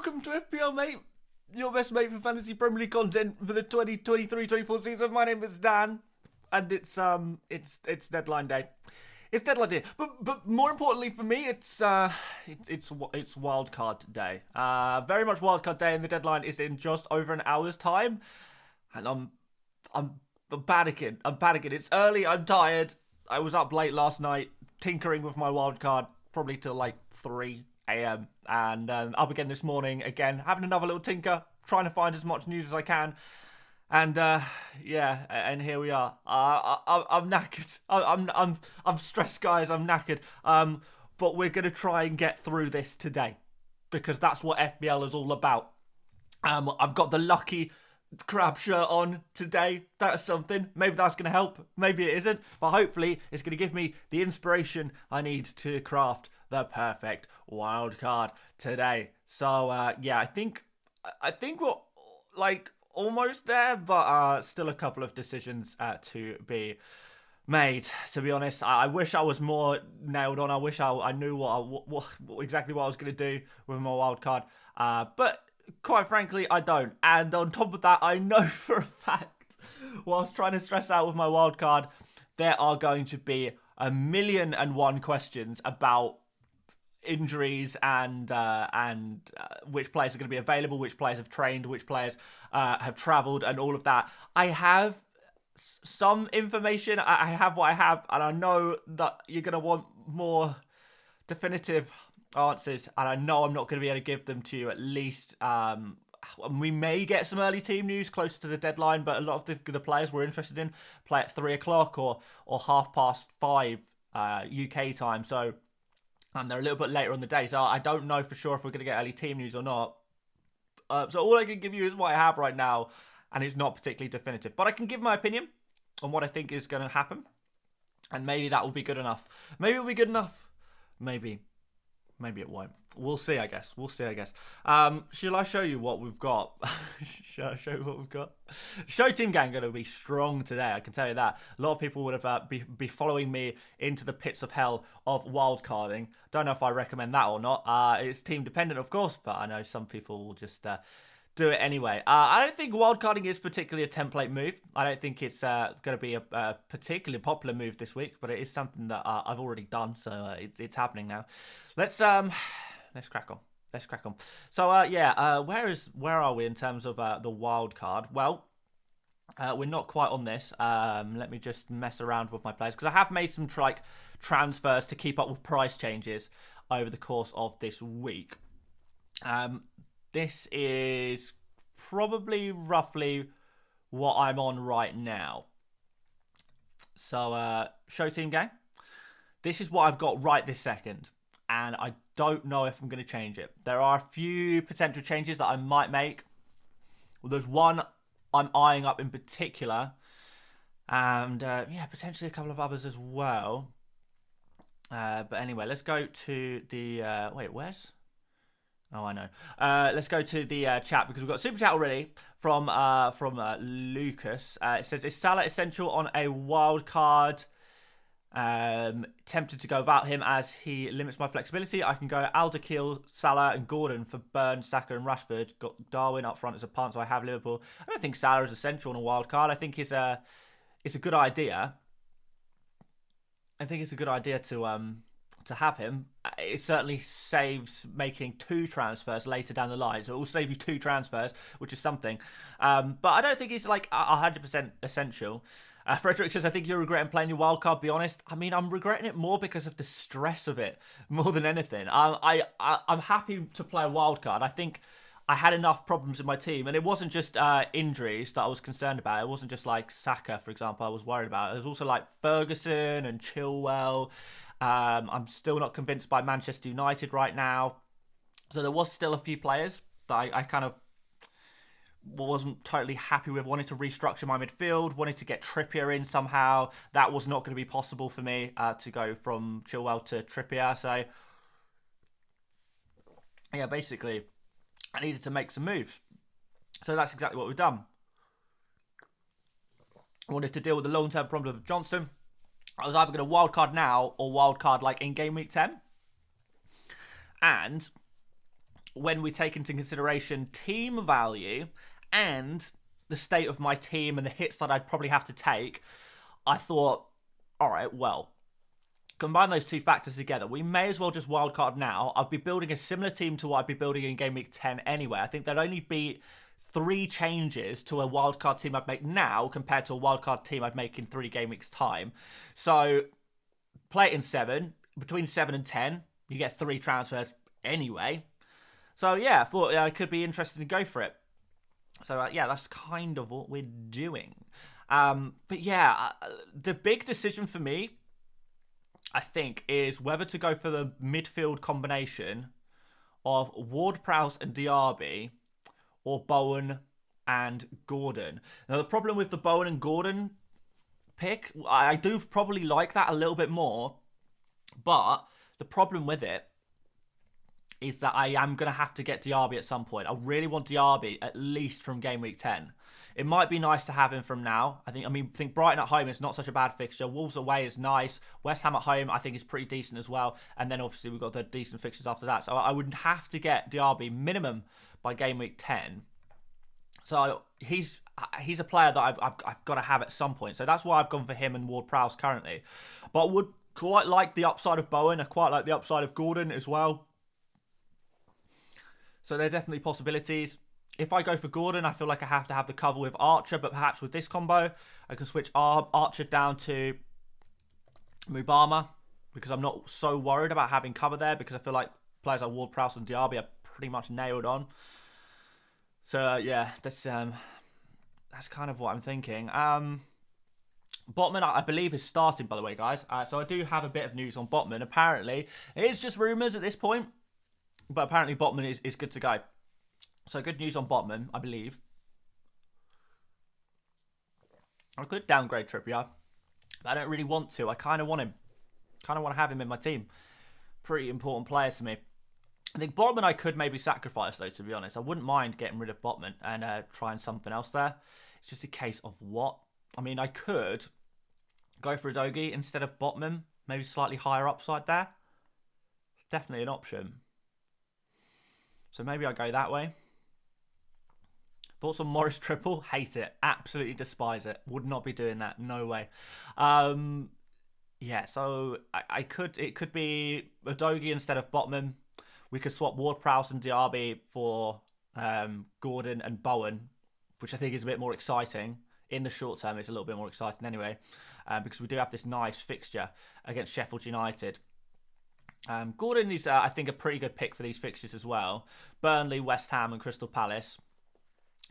welcome to FPL Mate, your best mate for fantasy Premier League content for the 2023-24 season. My name is Dan, and it's deadline day. It's deadline day, but more importantly for me, it's wildcard day. Very much wildcard day, and the deadline is in just over an hour's time, and I'm panicking. It's early. I'm tired. I was up late last night tinkering with my wildcard, probably till like 3 a.m. and up again this morning, again having another little tinker, trying to find as much news as I can, and yeah, and here we are. I'm knackered. I'm stressed, guys. I'm knackered. But we're gonna try and get through this today because that's what FPL is all about. I've got the lucky crab shirt on today. That's something. Maybe that's going to help. Maybe it isn't. But hopefully it's going to give me the inspiration I need to craft the perfect wild card today. So yeah, I think we're like almost there, but still a couple of decisions to be made. To be honest, I wish I was more nailed on. I wish I knew what exactly what I was going to do with my wild card. But quite frankly, I don't. And on top of that, I know for a fact, whilst trying to stress out with my wild card, there are going to be 1,000,001 questions about injuries and which players are going to be available, which players have trained, which players have travelled, and all of that. I have some information. I have what I have, and I know that you're going to want more definitive answers, and I know I'm not going to be able to give them to you. At least we may get some early team news closer to the deadline, but a lot of the players we're interested in play at 3 o'clock or 5:30 UK time, so they're a little bit later on the day, so I don't know for sure if we're going to get early team news or not. So all I can give you is what I have right now, and it's not particularly definitive, but I can give my opinion on what I think is going to happen, and maybe that will be good enough. Maybe it'll be good enough. Maybe it won't. We'll see, I guess. Shall I show you what we've got? Shall I show you what we've got? Show Team Gang going to be strong today, I can tell you that. A lot of people would have be following me into the pits of hell of wildcarding. Don't know if I recommend that or not. It's team dependent, of course, but I know some people will just do it anyway. I don't think wildcarding is particularly a template move. I don't think it's going to be a particularly popular move this week, but it is something that I've already done, so it's happening now. Let's crack on. So yeah, where are we in terms of the wild card? Well, we're not quite on this. Let me just mess around with my players because I have made some transfers to keep up with price changes over the course of this week. This is probably roughly what I'm on right now. So, show Team Gang. This is what I've got right this second, and I don't know if I'm going to change it. There are a few potential changes that I might make. Well, there's one I'm eyeing up in particular, and yeah, potentially a couple of others as well. But anyway, let's go to the wait, where's? Oh, I know. Let's go to the chat because we've got a super chat already from Lucas. It says, is Salah essential on a wild card? Tempted to go without him as he limits my flexibility. I can go Alderkiel, Salah and Gordon for Burns, Saka and Rashford. Got Darwin up front as a punt, so I have Liverpool. I don't think Salah is essential on a wild card. I think it's a good idea. I think it's a good idea to have him. It certainly saves making 2 transfers later down the line. So it will save you 2 transfers, which is something. But I don't think he's like 100% essential. Frederick says, I think you're regretting playing your wildcard, be honest. I mean, I'm regretting it more because of the stress of it, more than anything. I'm happy to play a wildcard. I think I had enough problems in my team, and it wasn't just injuries that I was concerned about. It wasn't just like Saka, for example, I was worried about. It was also like Ferguson and Chilwell. I'm still not convinced by Manchester United right now. So there was still a few players that I kind of wasn't totally happy with. Wanted to restructure my midfield, wanted to get Trippier in somehow. That was not going to be possible for me to go from Chilwell to Trippier. So yeah, basically I needed to make some moves. So that's exactly what we've done. I wanted to deal with the long-term problem of Johnson. I was either going to wildcard now or wildcard like in game week 10. And when we take into consideration team value and the state of my team and the hits that I'd probably have to take, I thought, all right, well, combine those two factors together, we may as well just wildcard now. I'd be building a similar team to what I'd be building in Game Week 10 anyway. I think there'd only be 3 changes to a wildcard team I'd make now compared to a wildcard team I'd make in 3 game weeks' time. So play it in 7. Between 7 and 10, you get 3 transfers anyway. So yeah, I thought it could be interesting to go for it. So yeah, that's kind of what we're doing. But yeah, the big decision for me, I think, is whether to go for the midfield combination of Ward-Prowse and Diaby or Bowen and Gordon. Now, the problem with the Bowen and Gordon pick, I do probably like that a little bit more, but the problem with it is that I am going to have to get Diaby at some point. I really want Diaby at least from Game Week 10. It might be nice to have him from now. I think Brighton at home is not such a bad fixture. Wolves away is nice. West Ham at home, I think, is pretty decent as well. And then obviously we've got the decent fixtures after that. So I would have to get Diaby minimum by Game Week 10. So he's a player that I've got to have at some point. So that's why I've gone for him and Ward-Prowse currently. But I would quite like the upside of Bowen. I quite like the upside of Gordon as well. So they're definitely possibilities. If I go for Gordon, I feel like I have to have the cover with Archer, but perhaps with this combo, I can switch Archer down to Mubama because I'm not so worried about having cover there because I feel like players like Ward-Prowse and Diaby are pretty much nailed on. So yeah, that's kind of what I'm thinking. Botman, I believe, is starting, by the way, guys. So I do have a bit of news on Botman. Apparently, it is just rumours at this point, but apparently Botman is good to go. So good news on Botman, I believe. I could downgrade Trippier, but I don't really want to. I kind of want him. Kind of want to have him in my team. Pretty important player to me. I think Botman I could maybe sacrifice, though, to be honest. I wouldn't mind getting rid of Botman and trying something else there. It's just a case of what? I mean, I could go for Udogie instead of Botman. Maybe slightly higher upside there. Definitely an option. So maybe I go that way. Thoughts on Morris triple? Hate it. Absolutely despise it. Would not be doing that. No way. Yeah, so it could be Udogie instead of Botman. We could swap Ward-Prowse and Diaby for Gordon and Bowen, which I think is a bit more exciting. In the short term, it's a little bit more exciting anyway, because we do have this nice fixture against Sheffield United. Gordon is, I think, a pretty good pick for these fixtures as well. Burnley, West Ham and Crystal Palace.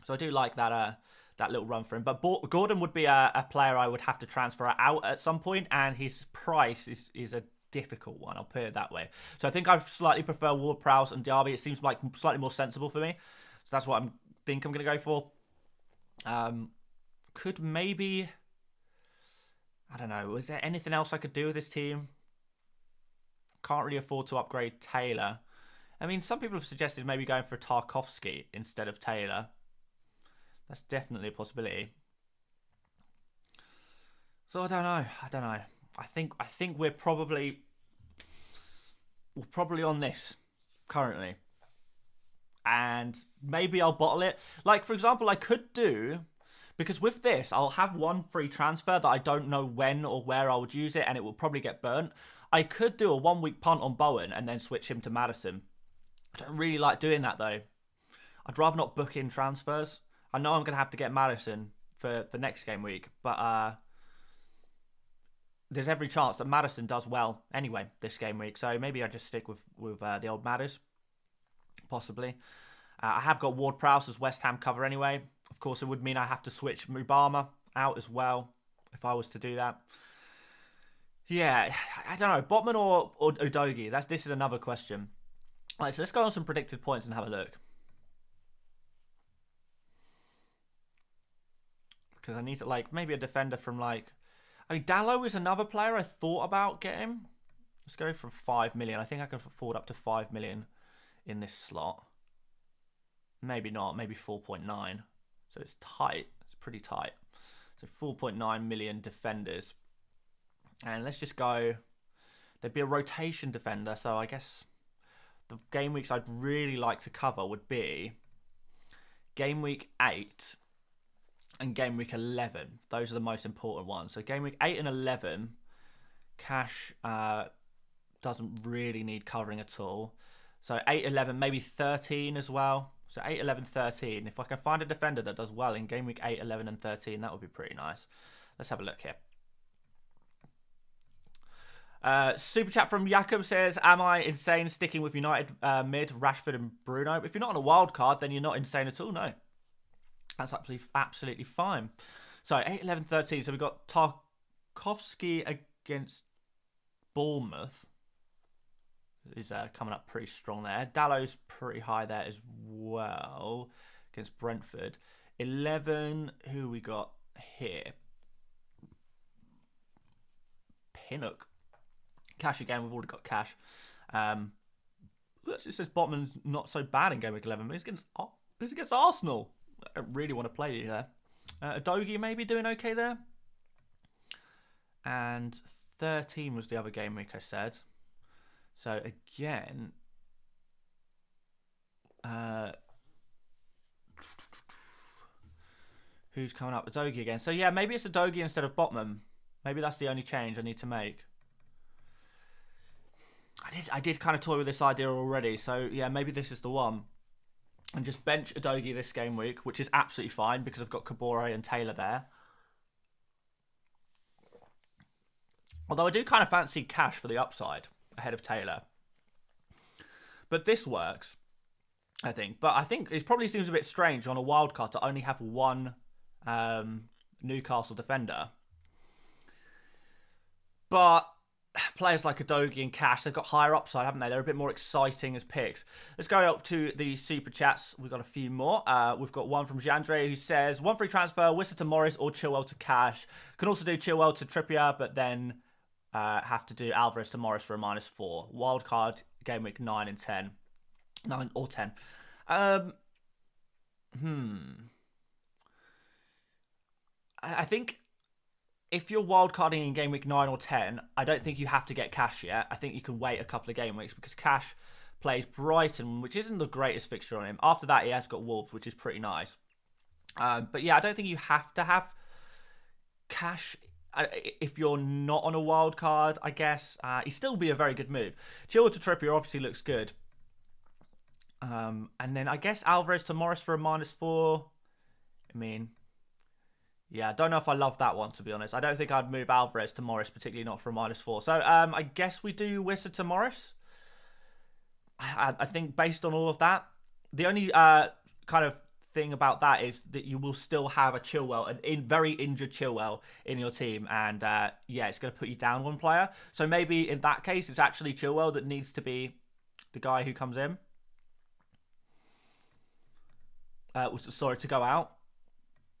So I do like that little run for him. But Gordon would be a player I would have to transfer out at some point, and his price is a difficult one, I'll put it that way. So I think I slightly prefer Ward-Prowse and Diaby. It seems like slightly more sensible for me. So that's what I think I'm going to go for. Could maybe... I don't know. Is there anything else I could do with this team? Can't really afford to upgrade Taylor. I mean, some people have suggested maybe going for Tarkowski instead of Taylor. That's definitely a possibility. So I don't know. I think we're probably on this currently. And maybe I'll bottle it. Like, for example, I could do, because with this, I'll have one free transfer that I don't know when or where I would use it, and it will probably get burnt. I could do a 1-week punt on Bowen and then switch him to Maddison. I don't really like doing that, though. I'd rather not book in transfers. I know I'm going to have to get Maddison for next game week, but there's every chance that Maddison does well anyway this game week. So maybe I just stick with the old Madders, possibly. I have got Ward-Prowse as West Ham cover anyway. Of course, it would mean I have to switch Mubama out as well if I was to do that. Yeah, I don't know. Botman or Udogie? This is another question. All right, so let's go on some predicted points and have a look. Because I need to, like, maybe a defender from, like... I mean, Dallo is another player I thought about getting. Let's go for 5 million. I think I can afford up to 5 million in this slot. Maybe not. Maybe 4.9. So it's tight. It's pretty tight. So 4.9 million defenders. And let's just go... There'd be a rotation defender, so I guess the game weeks I'd really like to cover would be game week 8 and game week 11. Those are the most important ones. So game week 8 and 11, cash doesn't really need covering at all. So 8, 11, maybe 13 as well. So 8, 11, 13. If I can find a defender that does well in game week 8, 11, and 13, that would be pretty nice. Let's have a look here. Super chat from Jakob says, am I insane sticking with United mid, Rashford and Bruno? If you're not on a wild card, then you're not insane at all, no. That's absolutely fine. So 8, 11, 13. So we've got Tarkowski against Bournemouth. Is coming up pretty strong there. Dallow's pretty high there as well against Brentford. 11, who we got here? Pinnock. Cash again, we've already got cash. It says Botman's not so bad in game week 11, but it's against Arsenal. I don't really want to play you there. Adogi maybe doing okay there. And 13 was the other game week I said. So again, who's coming up? Adogi again. So yeah, maybe it's Adogi instead of Botman. Maybe that's the only change I need to make. I did kind of toy with this idea already. So yeah, maybe this is the one. And just bench Adogi this game week, which is absolutely fine because I've got Kabore and Taylor there. Although I do kind of fancy Cash for the upside ahead of Taylor. But this works, I think. But I think it probably seems a bit strange on a wildcard to only have one Newcastle defender. But players like Adogi and Cash, they've got higher upside, haven't they? They're a bit more exciting as picks. Let's go up to the super chats. We've got a few more. We've got one from Jandre who says, 1 free transfer, Wissa to Morris or Chilwell to Cash. Can also do Chilwell to Trippier, but then have to do Alvarez to Morris for a -4. Wildcard, game week 9 and 10. 9 or 10. I think if you're wildcarding in game week 9 or 10, I don't think you have to get Cash yet. I think you can wait a couple of game weeks because Cash plays Brighton, which isn't the greatest fixture on him. After that, he has got Wolves, which is pretty nice. But yeah, I don't think you have to have Cash if you're not on a wild card, I guess. He'd still be a very good move. Chilwell to Trippier obviously looks good. And then I guess Alvarez to Morris for a -4. I mean, yeah, I don't know if I love that one, to be honest. I don't think I'd move Alvarez to Morris, particularly not for a -4. So I guess we do Wissa to Morris. I think based on all of that, the only kind of thing about that is that you will still have a Chilwell, an very injured Chilwell in your team. And yeah, it's going to put you down one player. So maybe in that case, it's actually Chilwell that needs to be the guy who comes in. Sorry, to go out.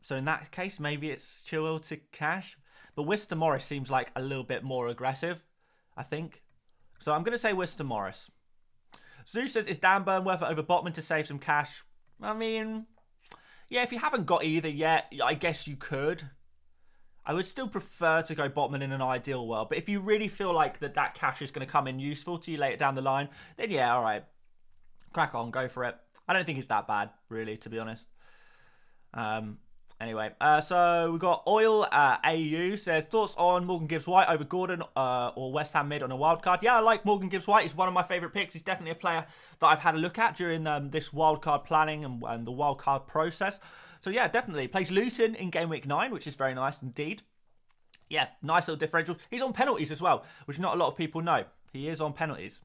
So in that case, maybe it's Chilwell to Cash. But Wissa to Morris seems like a little bit more aggressive, I think. So I'm going to say Wissa to Morris. Zeus says, is Dan Burn worth it over Botman to save some cash? I mean, yeah, if you haven't got either yet, I guess you could. I would still prefer to go Botman in an ideal world. But if you really feel like that cash is going to come in useful to you later down the line, then yeah, all right. Crack on, go for it. I don't think it's that bad, really, to be honest. Anyway, so we've got Oil AU says, thoughts on Morgan Gibbs-White over Gordon or West Ham mid on a wild card? Yeah, I like Morgan Gibbs-White. He's one of my favourite picks. He's definitely a player that I've had a look at during this wild card planning and the wild card process. So yeah, definitely. Plays Luton in game week 9, which is very nice indeed. Yeah, nice little differential. He's on penalties as well, which not a lot of people know. He is on penalties.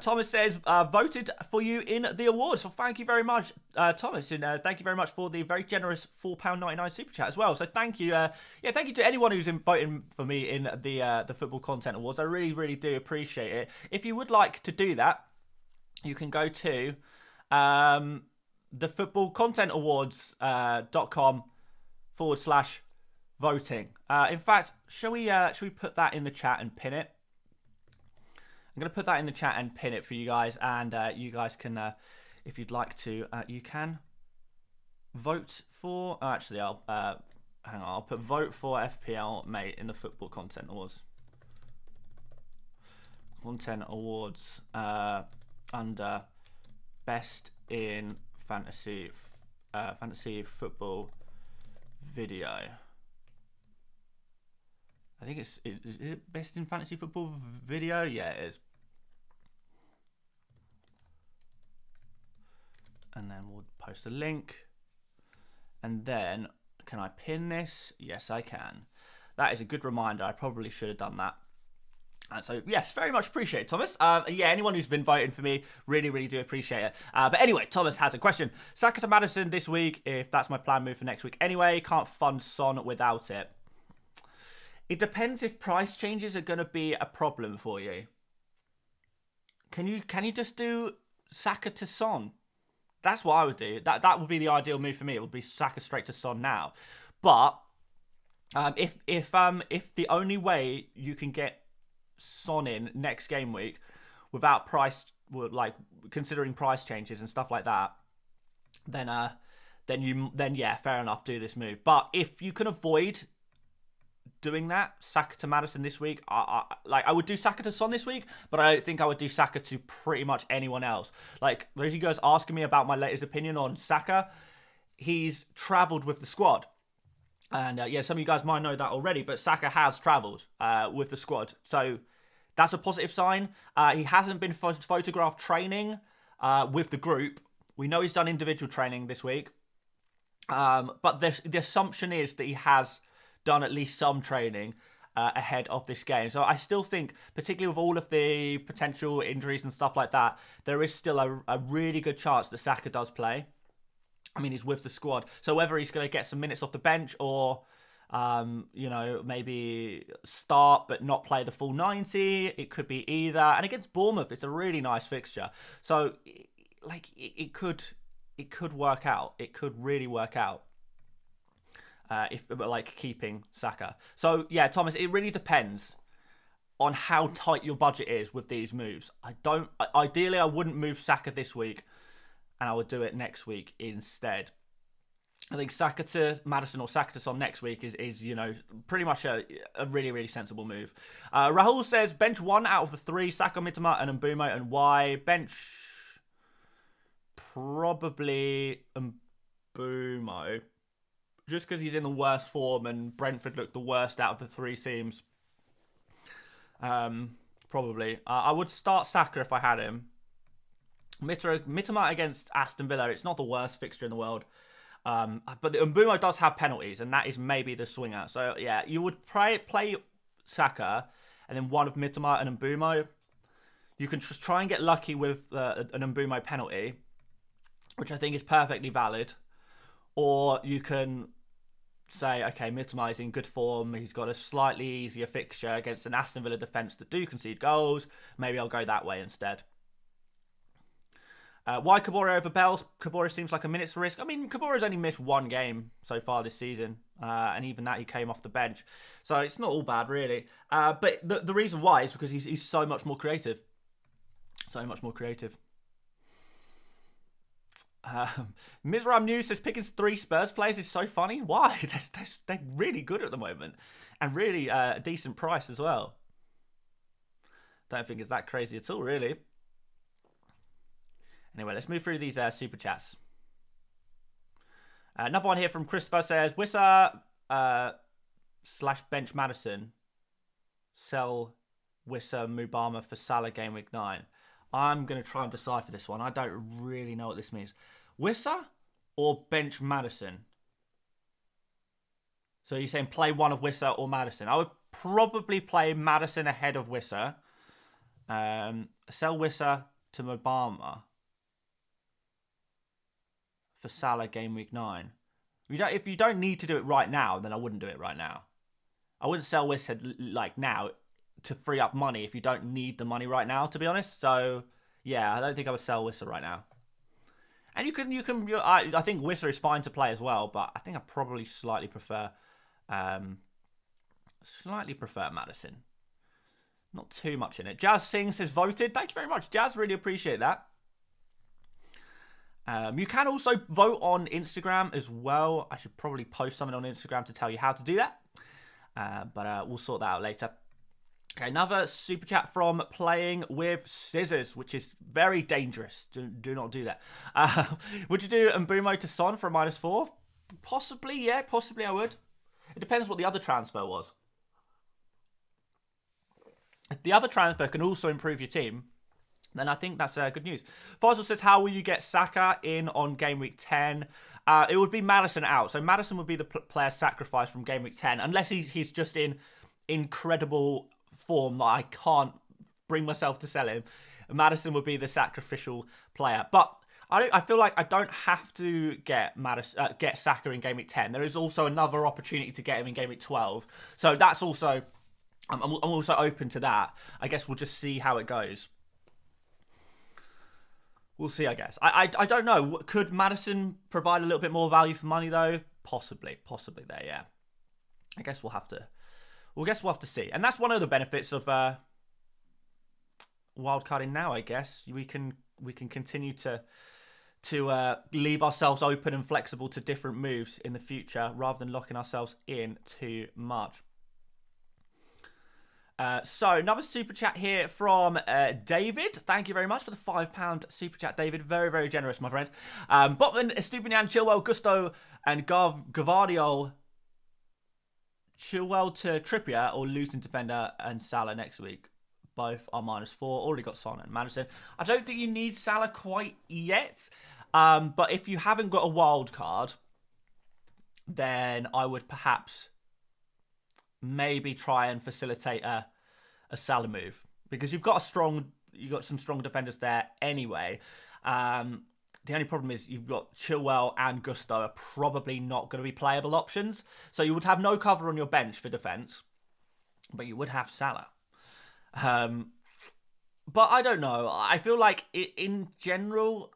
Thomas says, voted for you in the awards. So thank you very much, Thomas. And thank you very much for the very generous £4.99 super chat as well. So thank you. Yeah, thank you to anyone who's voting for me in the Football Content Awards. I really, really do appreciate it. If you would like to do that, you can go to thefootballcontentawards.com/voting. In fact, shall we put that in the chat and pin it? I'm going to put that in the chat and pin it for you guys. And you guys can, if you'd like to, you can vote for... actually, hang on. I'll put vote for FPL Mate in the Football Content Awards. content awards under best in fantasy football video. I think is it best in fantasy football video? Yeah, it is. And then we'll post a link. And then, can I pin this? Yes, I can. That is a good reminder. I probably should have done that. And so, yes, very much appreciate it, Thomas. Yeah, anyone who's been voting for me, really, really do appreciate it. But anyway, Thomas has a question. Saka to Maddison this week, if that's my plan move for next week. Anyway, can't fund Son without it. It depends if price changes are going to be a problem for you. Can you just do Saka to Son? That's what I would do. That would be the ideal move for me. It would be Saka straight to Son now. But if the only way you can get Son in next game week without price, like considering price changes and stuff like that, then yeah, fair enough, do this move. But if you can avoid doing that, Saka to Maddison this week, I would do Saka to Son this week, but I don't think I would do Saka to pretty much anyone else. Like, those of you guys asking me about my latest opinion on Saka, he's travelled with the squad. And yeah, some of you guys might know that already, but Saka has travelled with the squad. So that's a positive sign. He hasn't been photographed training with the group. We know he's done individual training this week. But the assumption is that he has done at least some training ahead of this game. So I still think, particularly with all of the potential injuries and stuff like that, there is still a really good chance that Saka does play. I mean, he's with the squad. So whether he's going to get some minutes off the bench or, maybe start but not play the full 90, it could be either. And against Bournemouth, it's a really nice fixture. So, it could work out. It could really work out. If keeping Saka. So yeah, Thomas, it really depends on how tight your budget is with these moves. Ideally I wouldn't move Saka this week, and I would do it next week instead. I think Saka to Maddison or Saka to Son next week is pretty much a really, really sensible move. Rahul says bench 1 out of the 3, Saka, Mitoma and Mbumo, and why? Bench probably Mbumo. Just because he's in the worst form and Brentford looked the worst out of the 3 teams. Probably. I would start Saka if I had him. Mitoma against Aston Villa, it's not the worst fixture in the world. But the Mbumo does have penalties, and that is maybe the swinger. So, yeah, you would play Saka, and then one of Mitoma and Mbumo. You can just try and get lucky with an Mbumo penalty, which I think is perfectly valid. Or you can say, okay, Mitoma is in good form. He's got a slightly easier fixture against an Aston Villa defence that do concede goals. Maybe I'll go that way instead. Why Kabore over Bells? Kabore seems like a minute's risk. I mean, Kabore's only missed 1 game so far this season. And even that, he came off the bench. So it's not all bad, really. But the reason why is because he's so much more creative. So much more creative. Mizram News says picking 3 Spurs players is so funny. Why? They're really good at the moment. And really a decent price as well. Don't think it's that crazy at all, really. Anyway, let's move through these super chats. Another one here from Christopher says, Wissa / bench Maddison. Sell Wissa Mubama for Salah game week 9. I'm going to try and decipher this one. I don't really know what this means. Wissa or bench Maddison? So you're saying play one of Wissa or Maddison? I would probably play Maddison ahead of Wissa. Sell Wissa to Mubama for Salah game week 9. If you don't need to do it right now, then I wouldn't do it right now. I wouldn't sell Wissa now to free up money if you don't need the money right now, to be honest. So yeah, I don't think I would sell Wissa right now. And I think Wissa is fine to play as well, but I think I probably slightly prefer Maddison. Not too much in it. Jazz Singh says voted. Thank you very much, Jazz. Really appreciate that. You can also vote on Instagram as well. I should probably post something on Instagram to tell you how to do that. But we'll sort that out later. Okay, another super chat from Playing with Scissors, which is very dangerous. Do not do that. Would you do Mbumo to Son for a -4? Possibly, yeah. Possibly I would. It depends what the other transfer was. If the other transfer can also improve your team, then I think that's good news. Faisal says, how will you get Saka in on Game Week 10? It would be Maddison out. So Maddison would be the player sacrificed from Game Week 10, unless he's just in incredible form that I can't bring myself to sell him. Maddison would be the sacrificial player. But I feel like I don't have to get Saka in Game Week 10. There is also another opportunity to get him in Game Week 12. So that's also... I'm also open to that. I guess we'll just see how it goes. We'll see, I guess. I don't know. Could Maddison provide a little bit more value for money, though? Possibly there, yeah. I guess we'll have to see. And that's one of the benefits of wildcarding now, I guess. We can continue to leave ourselves open and flexible to different moves in the future rather than locking ourselves in too much. So another super chat here from David. Thank you very much for the £5 super chat, David. Very, very generous, my friend. Botman, Estupinian, Chilwell, Gusto, and Gavardio. Chilwell to Trippier or Luton defender and Salah next week. Both are -4. Already got Son and Maddison. I don't think you need Salah quite yet. But if you haven't got a wild card, then I would perhaps maybe try and facilitate a Salah move, because you've got some strong defenders there anyway. The only problem is you've got Chilwell and Gusto are probably not going to be playable options, so you would have no cover on your bench for defense, but you would have Salah. But I don't know. I feel like in general,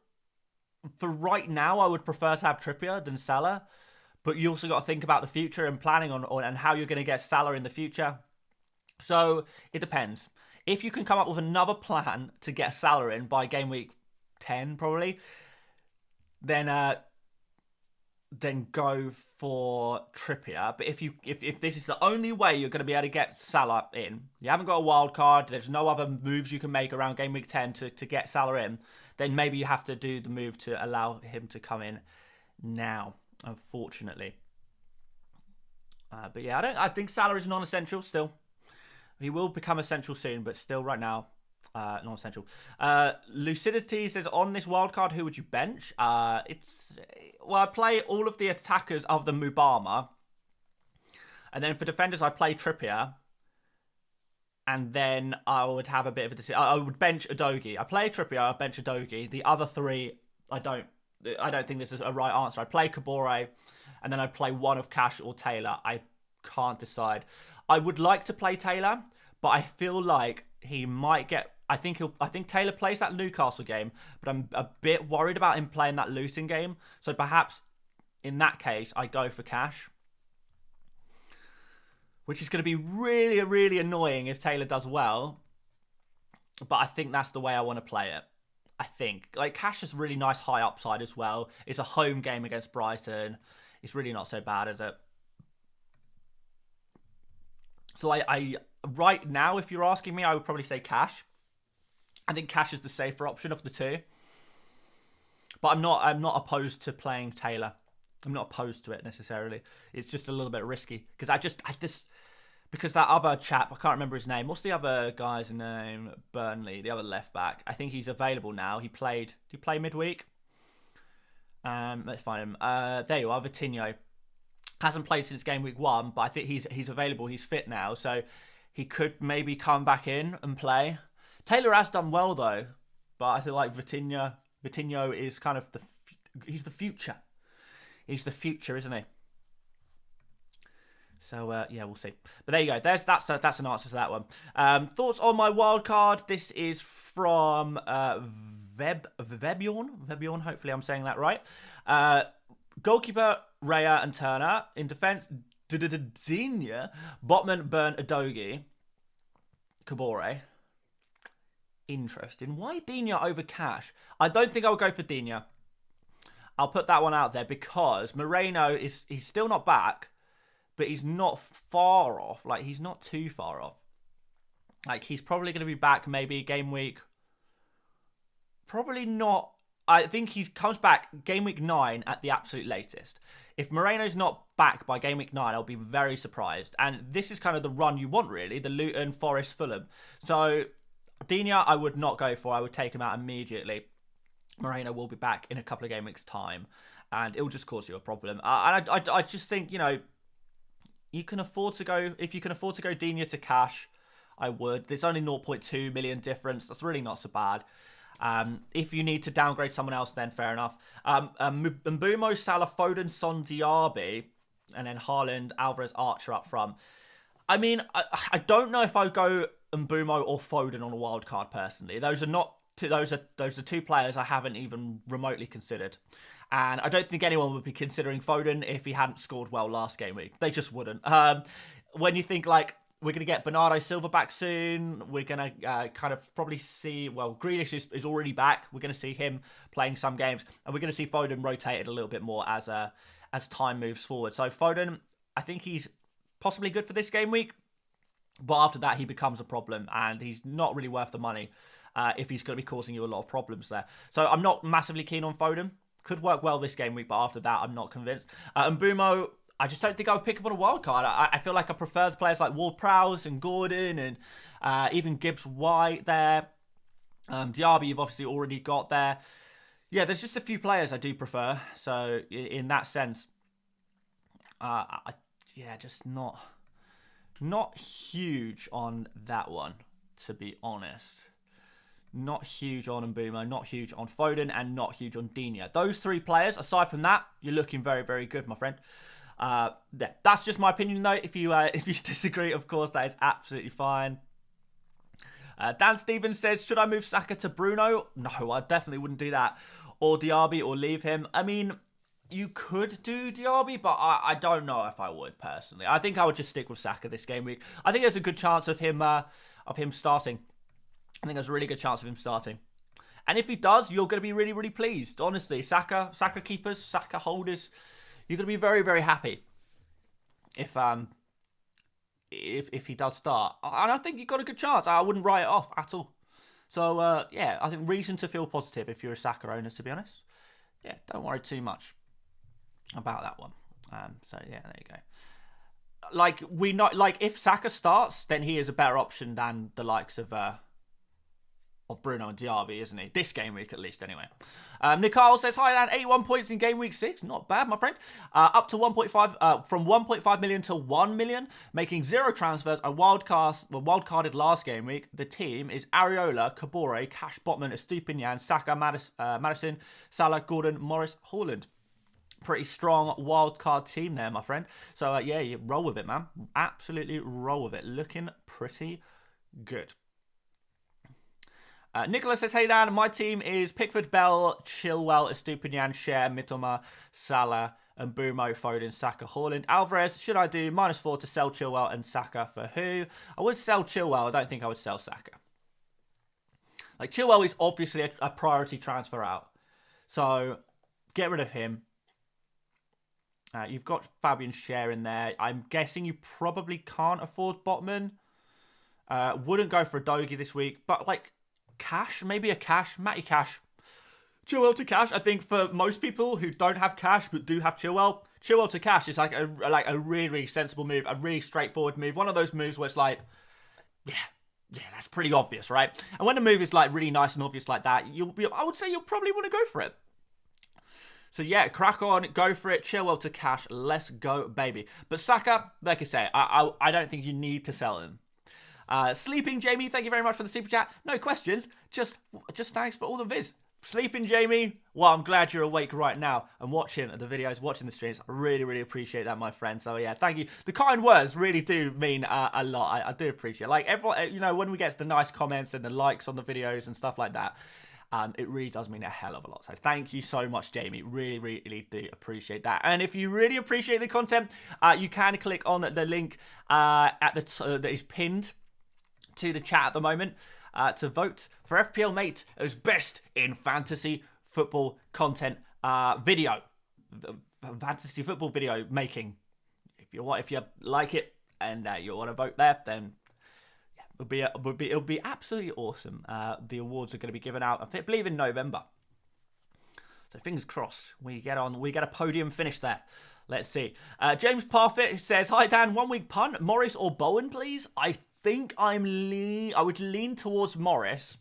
for right now, I would prefer to have Trippier than Salah. But you also got to think about the future and planning on and how you're going to get Salah in the future. So it depends. If you can come up with another plan to get Salah in by Game Week 10, probably, then go for Trippier. But if this is the only way you're going to be able to get Salah in, you haven't got a wild card, there's no other moves you can make around Game Week 10 to get Salah in, then maybe you have to do the move to allow him to come in now, unfortunately. But yeah, I think Salah is non-essential still. He will become essential soon, but still right now, non-essential. Lucidity says, on this wildcard, who would you bench? I play all of the attackers other than Mubama. And then for defenders, I play Trippier. And then I would have a bit of a decision. I would bench Udogie. I play Trippier, I bench Udogie. The other three, I don't think this is a right answer. I play Kabore, and then I play one of Cash or Taylor. I can't decide. I would like to play Taylor, but I feel like he might get... I think Taylor plays that Newcastle game, but I'm a bit worried about him playing that Luton game. So perhaps in that case, I go for Cash, which is going to be really, really annoying if Taylor does well. But I think that's the way I want to play it. I think. Like, Cash is really nice high upside as well. It's a home game against Brighton. It's really not so bad, is it? So I right now, if you're asking me, I would probably say Cash. I think Cash is the safer option of the two. But I'm not opposed to playing Taylor. I'm not opposed to it necessarily. It's just a little bit risky because because that other chap, I can't remember his name. What's the other guy's name? Burnley, the other left back. I think he's available now. Did he play midweek? Let's find him. There you are, Vitinho. Hasn't played since game week 1, but I think he's available. He's fit now, so he could maybe come back in and play. Taylor has done well though, but I feel like Vitinho is kind of he's the future. He's the future, isn't he? So, yeah, we'll see. But there you go. That's an answer to that one. Thoughts on my wild card? This is from Vebiorn. Hopefully I'm saying that right. Goalkeeper, Raya and Turner. In defence, Dinya, Botman, Burn, Udogie, Kabore. Interesting. Why Dinya over Cash? I don't think I'll go for Dinya. I'll put that one out there because Moreno he's still not back, but he's not far off. Like, he's not too far off. Like, he's probably going to be back maybe game week. Probably not. I think he comes back game week 9 at the absolute latest. If Moreno's not back by game week 9, I'll be very surprised. And this is kind of the run you want, really. The Luton, Forest, Fulham. So, Digne, I would not go for. I would take him out immediately. Moreno will be back in a couple of game weeks' time. And it'll just cause you a problem. And I just think, you know, you can afford to go... If you can afford to go Digne to cash, I would. There's only 0.2 million difference. That's really not so bad. If you need to downgrade someone else, then fair enough. Mbeumo, Salah, Foden, Son, Diaby, and then Haaland, Alvarez, Archer up front. I mean, I don't know if I would go Mbeumo or Foden on a wild card personally. Those are two players I haven't even remotely considered. And I don't think anyone would be considering Foden if he hadn't scored well last game week. They just wouldn't. When you think, like, we're going to get Bernardo Silva back soon. We're going to kind of probably see... Well, Grealish is already back. We're going to see him playing some games. And we're going to see Foden rotated a little bit more as time moves forward. So Foden, I think he's possibly good for this game week. But after that, he becomes a problem. And he's not really worth the money if he's going to be causing you a lot of problems there. So I'm not massively keen on Foden. Could work well this game week, but after that, I'm not convinced. Mbeumo... I just don't think I would pick up on a wild card. I feel like I prefer the players like Ward-Prowse and Gordon and even Gibbs-White there. Diaby you've obviously already got there. Yeah, there's just a few players I do prefer. So in that sense, just not huge on that one, to be honest. Not huge on Mbeumo, not huge on Foden, and not huge on Digne. Those three players, aside from that, you're looking very, very good, my friend. That's just my opinion, though. If you disagree, of course, that is absolutely fine. Dan Stevens says, should I move Saka to Bruno? No, I definitely wouldn't do that. Or Diaby, or leave him. I mean, you could do Diaby, but I don't know if I would, personally. I think I would just stick with Saka this game week. I think there's a good chance of him starting. I think there's a really good chance of him starting. And if he does, you're going to be really, really pleased. Honestly, Saka keepers, Saka holders... You're going to be very, very happy if he does start. And I think you've got a good chance. I wouldn't write it off at all. So, I think reason to feel positive if you're a Saka owner, to be honest. Yeah, don't worry too much about that one. There you go. If Saka starts, then he is a better option than the likes of Bruno and Diaby, isn't he? This game week, at least, anyway. Nikal says, hi, Dan. 81 points in game week 6. Not bad, my friend. Up to 1.5, from 1.5 million to 1 million, making 0 transfers. I wildcarded last game week. The team is Areola, Kabore, Cash Botman, Estupinian, Saka, Madison, Salah, Gordon, Morris, Haaland. Pretty strong wildcard team there, my friend. So, you roll with it, man. Absolutely roll with it. Looking pretty good. Nicholas says, hey Dan, my team is Pickford, Bell, Chilwell, Estupinian, Cher, Mitoma, Salah, and Mbeumo, Foden, Saka, Haaland. Alvarez, should I do -4 to sell Chilwell and Saka for who? I would sell Chilwell. I don't think I would sell Saka. Like, Chilwell is obviously a priority transfer out. So, get rid of him. You've got Fabian Cher in there. I'm guessing you probably can't afford Botman. Wouldn't go for a Dogie this week. But, like, cash, maybe a cash, Matty Cash, Chilwell to cash. I think for most people who don't have cash but do have Chilwell to cash is like a really, really sensible move, a really straightforward move. One of those moves where it's like, yeah, that's pretty obvious, right? And when a move is like really nice and obvious like that, I would say you'll probably want to go for it. So yeah, crack on, go for it. Chilwell to cash, let's go, baby. But Saka, like I say, I don't think you need to sell him. Sleeping Jamie, thank you very much for the super chat. No questions, just thanks for all the viz. Sleeping Jamie, well, I'm glad you're awake right now and watching the videos, watching the streams. I really, really appreciate that, my friend. So yeah, thank you. The kind words really do mean a lot. I do appreciate it. Like, everyone, when we get the nice comments and the likes on the videos and stuff like that, it really does mean a hell of a lot. So thank you so much, Jamie. Really, really do appreciate that. And if you really appreciate the content, you can click on the link that is pinned to the chat at the moment to vote for FPL Mate as best in fantasy football content video. Fantasy football video making. If you like it and you want to vote there, then It'll be absolutely awesome. The awards are going to be given out, I believe, in November. So fingers crossed, we get a podium finish there. Let's see. James Parfit says, "Hi Dan, 1 week punt, Morris or Bowen, please." I think I would lean towards Morris.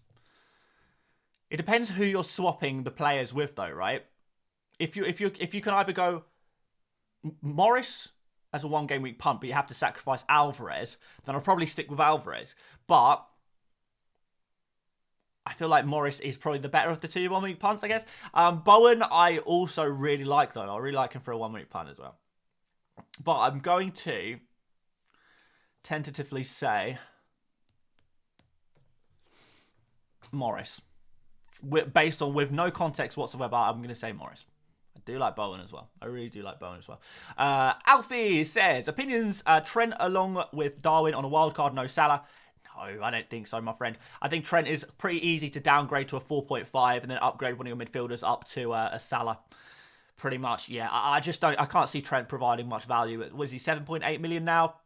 It depends who you're swapping the players with, though, right? If you can either go Morris as a 1 game week punt, but you have to sacrifice Alvarez, then I'll probably stick with Alvarez. But I feel like Morris is probably the better of the 2 1 week punts, I guess. Bowen, I also really like, though. I really like him for a 1 week punt as well. But I'm going to tentatively say Morris. Based on, with no context whatsoever, I'm going to say Morris. I do like Bowen as well. I really do like Bowen as well. Alfie says, opinions, Trent along with Darwin on a wildcard, no Salah. No, I don't think so, my friend. I think Trent is pretty easy to downgrade to a 4.5 and then upgrade one of your midfielders up to a Salah. Pretty much, yeah. I can't see Trent providing much value. What is he, 7.8 million now?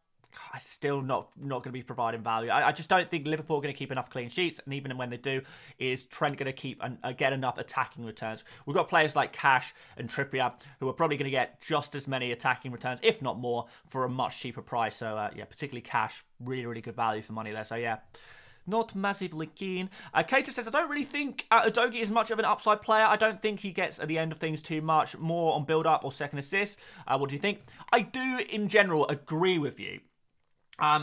I still not going to be providing value. I just don't think Liverpool are going to keep enough clean sheets, and even when they do, is Trent going to keep and get enough attacking returns? We've got players like Cash and Trippier who are probably going to get just as many attacking returns, if not more, for a much cheaper price. So yeah, particularly Cash, really, really good value for money there. So yeah, not massively keen. Kato says, I don't really think Udogie is much of an upside player. I don't think he gets at the end of things too much, more on build-up or second assist. What do you think? I do, in general, agree with you.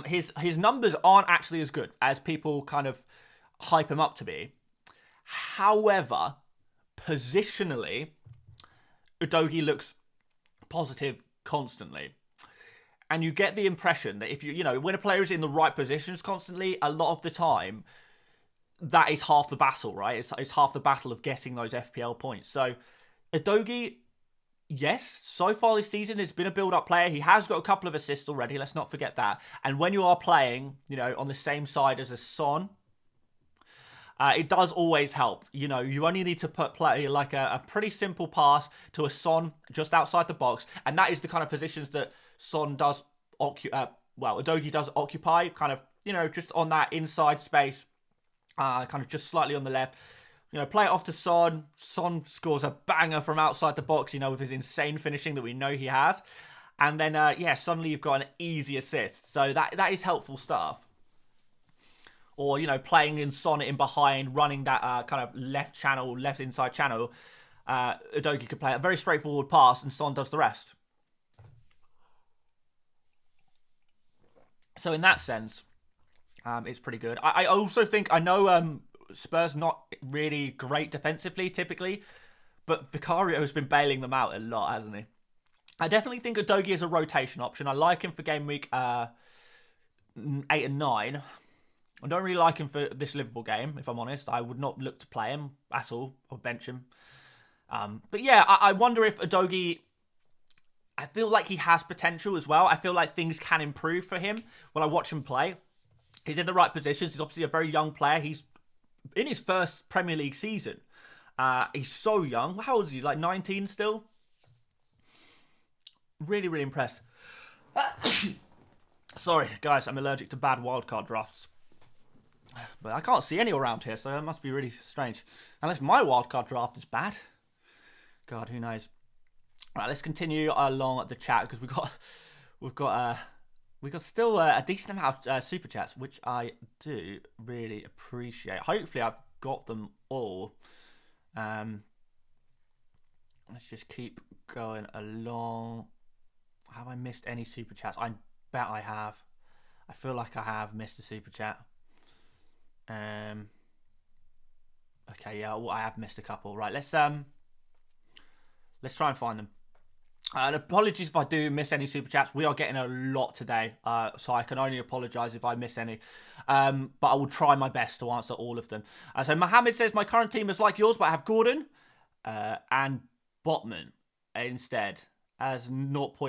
His numbers aren't actually as good as people kind of hype him up to be. However, positionally, Udogie looks positive constantly. And you get the impression that if when a player is in the right positions constantly, a lot of the time, that is half the battle, right? It's half the battle of getting those FPL points. So, Udogie, yes, so far this season, has been a build-up player. He has got a couple of assists already. Let's not forget that. And when you are playing, on the same side as a Son, it does always help. You only need to play like a pretty simple pass to a Son just outside the box. And that is the kind of positions that Son does Udogie does occupy, kind of, just on that inside space, kind of just slightly on the left. Play it off to Son. Son scores a banger from outside the box, with his insane finishing that we know he has. And then, suddenly you've got an easy assist. So that is helpful stuff. Or, playing in Son in behind, running that kind of left inside channel. Udogie could play a very straightforward pass and Son does the rest. So in that sense, it's pretty good. I also think, I know Spurs not really great defensively typically, but Vicario has been bailing them out a lot, hasn't he? I definitely think Udogie is a rotation option. I like him for game week 8 and 9. I don't really like him for this Liverpool game, if I'm honest. I would not look to play him at all or bench him. But yeah, I wonder if Udogie, I feel like he has potential as well. I feel like things can improve for him when I watch him play. He's in the right positions. He's obviously a very young player. He's in his first Premier League season. He's so young. How old is he? Like 19 still? Really, really impressed. Sorry, guys. I'm allergic to bad wildcard drafts. But I can't see any around here, so it must be really strange. Unless my wildcard draft is bad. God, who knows? Right, let's continue along the chat because we've got still a decent amount of super chats, which I do really appreciate. Hopefully, I've got them all. Let's just keep going along. Have I missed any super chats? I bet I have. I feel like I have missed a super chat. Okay, yeah, well, I have missed a couple. Right, let's try and find them. And apologies if I do miss any super chats. We are getting a lot today, so I can only apologise if I miss any. But I will try my best to answer all of them. So Mohammed says, my current team is like yours, but I have Gordon and Botman instead as 0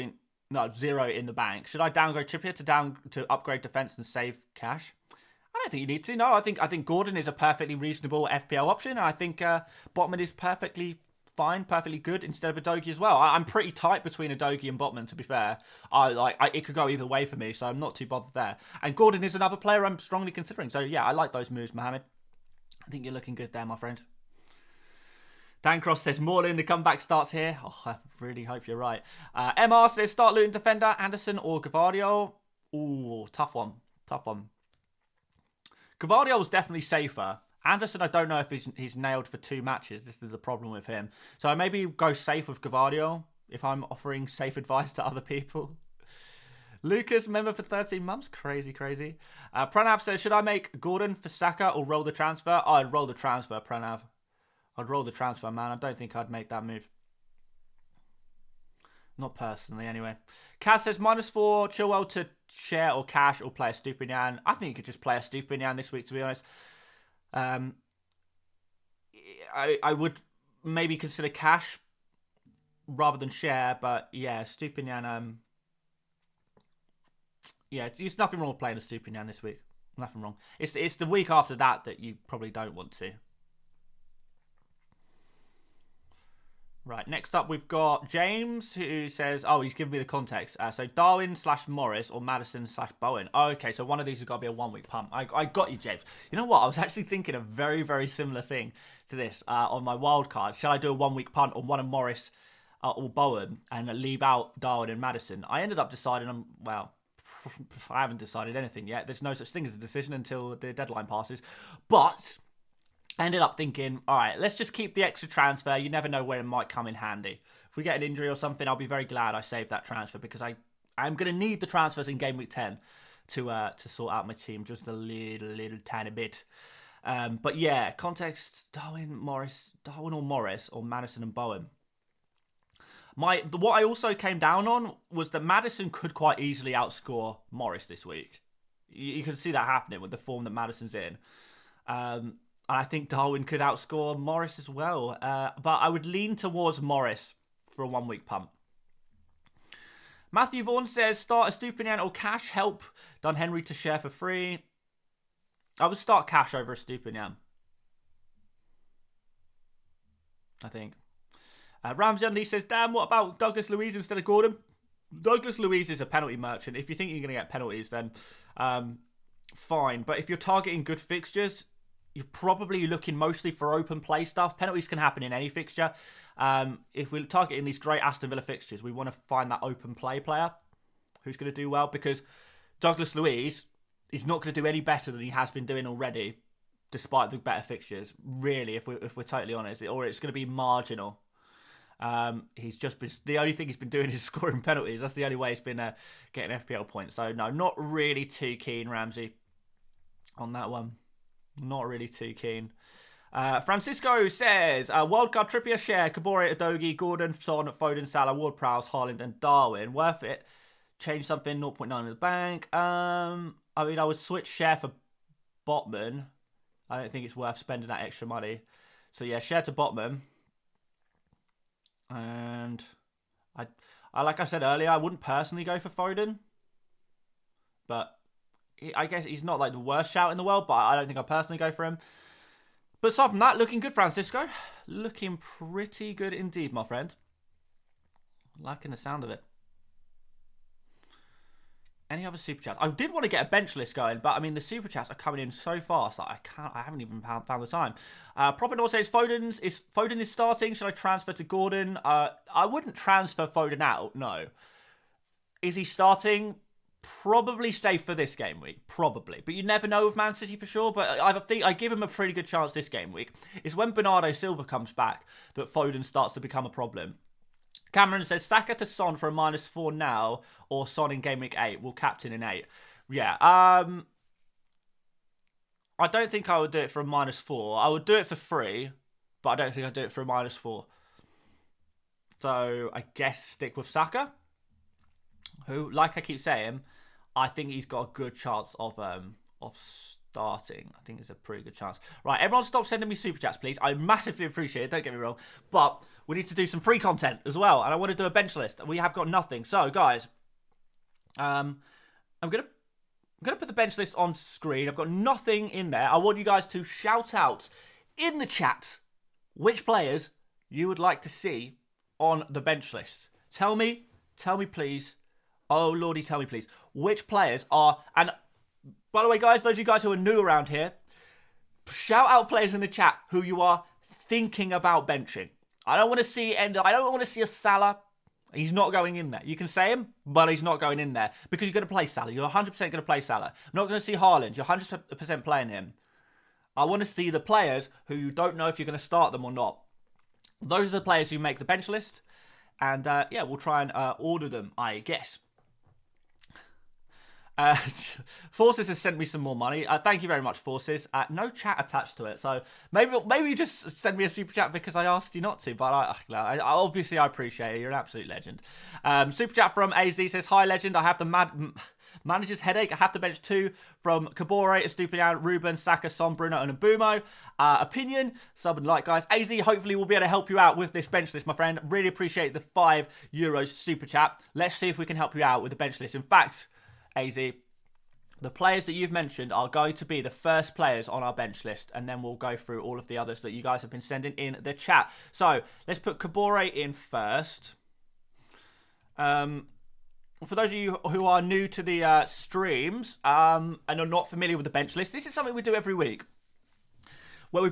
in the bank. Should I downgrade Trippier to upgrade defence and save cash? I don't think you need to. No, I think Gordon is a perfectly reasonable FPL option. I think Botman is perfectly fine, perfectly good instead of Udogie as well. I'm pretty tight between Udogie and Botman, to be fair. It could go either way for me, so I'm not too bothered there. And Gordon is another player I'm strongly considering. So, yeah, I like those moves, Mohamed. I think you're looking good there, my friend. Dan Cross says, Morlin, the comeback starts here. Oh, I really hope you're right. MR says, start looting defender, Anderson or Gavardio. Ooh, tough one. Tough one. Gavardio's definitely safer. Anderson, I don't know if he's nailed for 2 matches. This is the problem with him. So I maybe go safe with Gavardio if I'm offering safe advice to other people. Lucas, member for 13 months. Crazy, crazy. Pranav says, should I make Gordon for Saka or roll the transfer? Oh, I'd roll the transfer, Pranav. I'd roll the transfer, man. I don't think I'd make that move. Not personally, anyway. Kaz says, -4, Chilwell to share or cash or play a Stupinian. I think you could just play a Stupinian this week, to be honest. I would maybe consider cash rather than share, but yeah, Stupinian. Yeah, there's nothing wrong with playing a Stupinian this week. Nothing wrong. It's the week after that you probably don't want to. Right, next up we've got James, who says, oh, he's given me the context. So Darwin/Morris or Maddison/Bowen. Oh, okay, so one of these has got to be a 1-week pump. I got you, James. You know what? I was actually thinking a very, very similar thing to this on my wild card. Shall I do a 1-week punt on one of Morris or Bowen and leave out Darwin and Maddison? I ended up deciding, well, I haven't decided anything yet. There's no such thing as a decision until the deadline passes. But I ended up thinking, all right, let's just keep the extra transfer. You never know where it might come in handy. If we get an injury or something, I'll be very glad I saved that transfer because I'm going to need the transfers in Game Week 10 to sort out my team just a little tiny bit. But yeah, context, Darwin or Morris or Maddison and Bowen. What I also came down on was that Maddison could quite easily outscore Morris this week. You can see that happening with the form that Maddison's in. And I think Darwin could outscore Morris as well. But I would lean towards Morris for a 1-week pump. Matthew Vaughan says, start a Stupinian or cash, help Dun Henry to share for free. I would start cash over a Stupinian, I think. Ramsey Undy says, damn, what about Douglas Luiz instead of Gordon? Douglas Luiz is a penalty merchant. If you think you're going to get penalties, then fine. But if you're targeting good fixtures, you're probably looking mostly for open play stuff. Penalties can happen in any fixture. If we're targeting these great Aston Villa fixtures, we want to find that open play player who's going to do well, because Douglas Luiz is not going to do any better than he has been doing already, despite the better fixtures, really, if we're totally honest, or it's going to be marginal. He's just been, the only thing he's been doing is scoring penalties. That's the only way he's been getting FPL points. So no, not really too keen, Ramsey, on that one. Not really too keen. Francisco says, wildcard Trippier, share, Kabore, Udogie, Gordon, Son, Foden, Salah, Ward-Prowse, Haaland and Darwin. Worth it. Change something, 0.9 in the bank. I mean, I would switch share for Botman. I don't think it's worth spending that extra money. So yeah, share to Botman. And I like I said earlier, I wouldn't personally go for Foden. But I guess he's not like the worst shout in the world, but I don't think I'd personally go for him. But aside from that, looking good, Francisco. Looking pretty good indeed, my friend. Liking the sound of it. Any other super chats? I did want to get a bench list going, but I mean the super chats are coming in so fast that I haven't even found the time. Propinor says Foden is starting. Should I transfer to Gordon? I wouldn't transfer Foden out. No. Is he starting? Probably stay for this game week. Probably, but you never know with Man City for sure. But I think I give him a pretty good chance this game week. It's when Bernardo Silva comes back that Foden starts to become a problem. Cameron says, Saka to Son for a -4 now, or Son in Game Week 8. Will captain in 8. Yeah. I don't think I would do it for a -4. I would do it for free, but I don't think I'd do it for a -4. So, I guess stick with Saka, who, like I keep saying, I think he's got a good chance of starting. I think it's a pretty good chance. Right, everyone stop sending me super chats, please. I massively appreciate it, don't get me wrong. But we need to do some free content as well. And I want to do a bench list. We have got nothing. So, guys, I'm gonna put the bench list on screen. I've got nothing in there. I want you guys to shout out in the chat which players you would like to see on the bench list. Tell me please. Oh, Lordy, tell me please. Which players are... And by the way, guys, those of you guys who are new around here, shout out players in the chat who you are thinking about benching. I don't want to see a Salah. He's not going in there. You can say him, but he's not going in there because you're going to play Salah. You're 100% going to play Salah. I'm not going to see Haaland. You're 100% playing him. I want to see the players who you don't know if you're going to start them or not. Those are the players who make the bench list. And, yeah, we'll try and order them, I guess. Forces has sent me some more money. Thank you very much, Forces. No chat attached to it, so maybe just send me a super chat because I asked you not to. But I obviously I appreciate it. You're an absolute legend. Super chat from AZ says, "Hi, legend. I have the manager's headache. I have to bench 2 from Kabore, Estupiñán, Ruben, Saka, Son, Bruno, and Mbumo. Opinion, sub and like, guys. AZ, hopefully we'll be able to help you out with this bench list, my friend. Really appreciate the €5 super chat. Let's see if we can help you out with the bench list. In fact, AZ, the players that you've mentioned are going to be the first players on our bench list, and then we'll go through all of the others that you guys have been sending in the chat. So let's put Kabore in first. For those of you who are new to the streams and are not familiar with the bench list, this is something we do every week, where we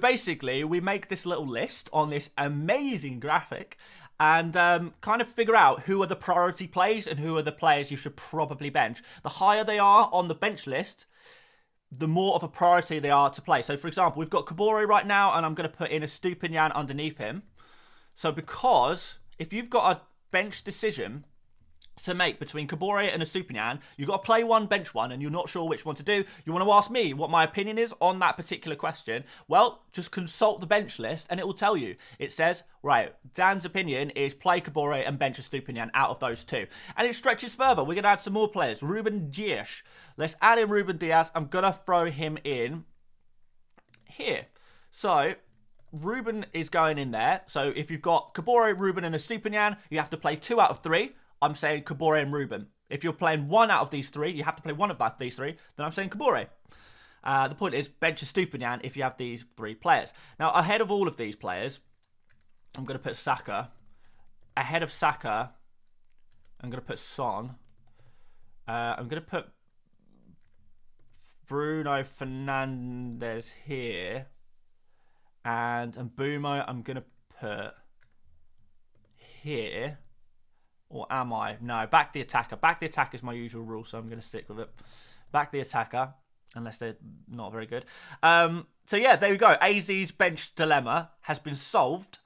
make this little list on this amazing graphic and kind of figure out who are the priority plays and who are the players you should probably bench. The higher they are on the bench list, the more of a priority they are to play. So, for example, we've got Kabore right now, and I'm going to put in a Estupiñán underneath him. So, because if you've got a bench decision to make between Kabore and Estupiñán, you've got to play one, bench one, and you're not sure which one to do. You want to ask me what my opinion is on that particular question. Well, just consult the bench list and it will tell you. It says, right, Dan's opinion is play Kabore and bench Estupiñán out of those two. And it stretches further. We're going to add some more players. Ruben Dias. Let's add in Ruben Dias. I'm going to throw him in here. So Ruben is going in there. So if you've got Kabore, Ruben, and Estupiñán, you have to play 2 out of 3. I'm saying Kabore and Ruben. If you're playing 1 out of these 3, you have to play 1 of these 3, then I'm saying Kabore. The point is, bench Estupiñán if you have these 3 players. Now, ahead of all of these players, I'm going to put Saka. Ahead of Saka, I'm going to put Son. I'm going to put Bruno Fernandes here. And Mbumo, I'm going to put here. Or am I? No, back the attacker. Back the attacker is my usual rule, so I'm going to stick with it. Back the attacker, unless they're not very good. So yeah, there we go. AZ's bench dilemma has been solved.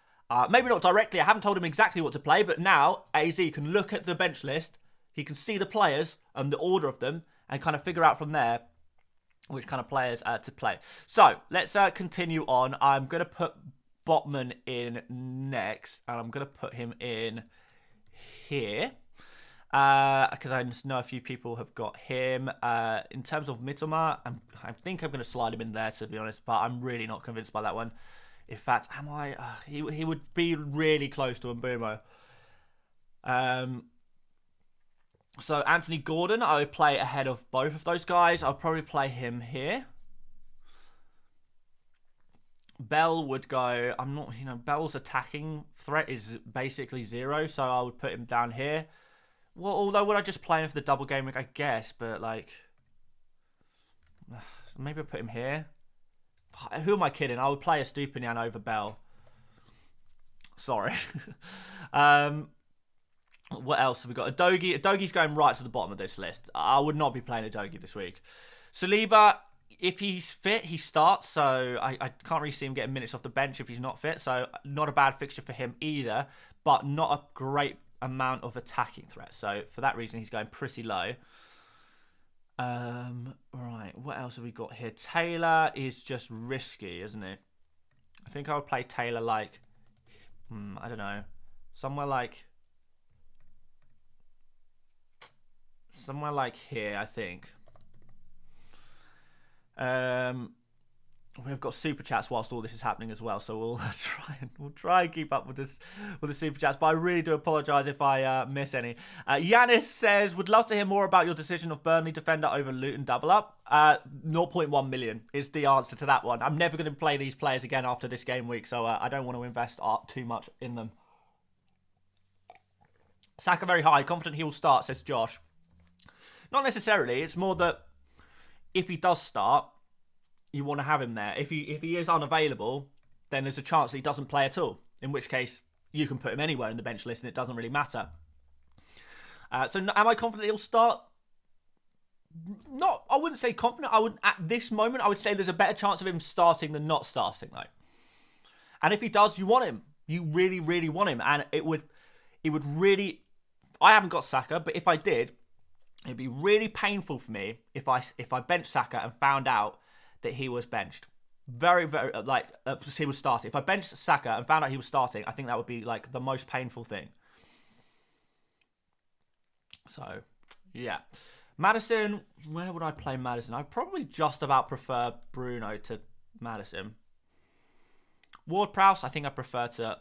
Maybe not directly. I haven't told him exactly what to play, but now AZ can look at the bench list. He can see the players and the order of them and kind of figure out from there which kind of players to play. So let's continue on. I'm going to put Botman in next, and I'm going to put him in here because I just know a few people have got him. In terms of Mitoma, I think I'm going to slide him in there, to be honest, but I'm really not convinced by that one. In fact, am I? He would be really close to Mbumo. So Anthony Gordon, I would play ahead of both of those guys. I'll probably play him here. Bell would go, Bell's attacking threat is basically 0, so I would put him down here. Well, although would I just play him for the double game week? I guess, but like, maybe I'll put him here. Who am I kidding? I would play Estupiñán over Bell. Sorry. What else have we got? Adogi. Adogi's going right to the bottom of this list. I would not be playing Adogi this week. Saliba, if he's fit, he starts, so I can't really see him getting minutes off the bench if he's not fit, so not a bad fixture for him either, but not a great amount of attacking threat, so for that reason he's going pretty low. Right, what else have we got here? Taylor is just risky, isn't it? I think I would play Taylor like, I don't know, somewhere like here, I think. we've got super chats whilst all this is happening as well, so we'll try and keep up with the super chats. But I really do apologise if I miss any. Yanis says, would love to hear more about your decision of Burnley defender over Luton double up. 0.1 million is the answer to that one. I'm never going to play these players again after this game week, so I don't want to invest too much in them. Saka very high, confident he will start, says Josh. Not necessarily. It's more that if he does start, you want to have him there. If he is unavailable, then there's a chance that he doesn't play at all. In which case, you can put him anywhere in the bench list and it doesn't really matter. So am I confident he'll start? I wouldn't say confident. At this moment, I would say there's a better chance of him starting than not starting, though. And if he does, you want him. You really, really want him. And it would really... I haven't got Saka, but if I did, it'd be really painful for me if I benched Saka and found out that he was benched. Very, very, he was starting. If I benched Saka and found out he was starting, I think that would be, like, the most painful thing. So, yeah. Maddison, where would I play Maddison? I'd probably just about prefer Bruno to Maddison. Ward-Prowse, I think I prefer to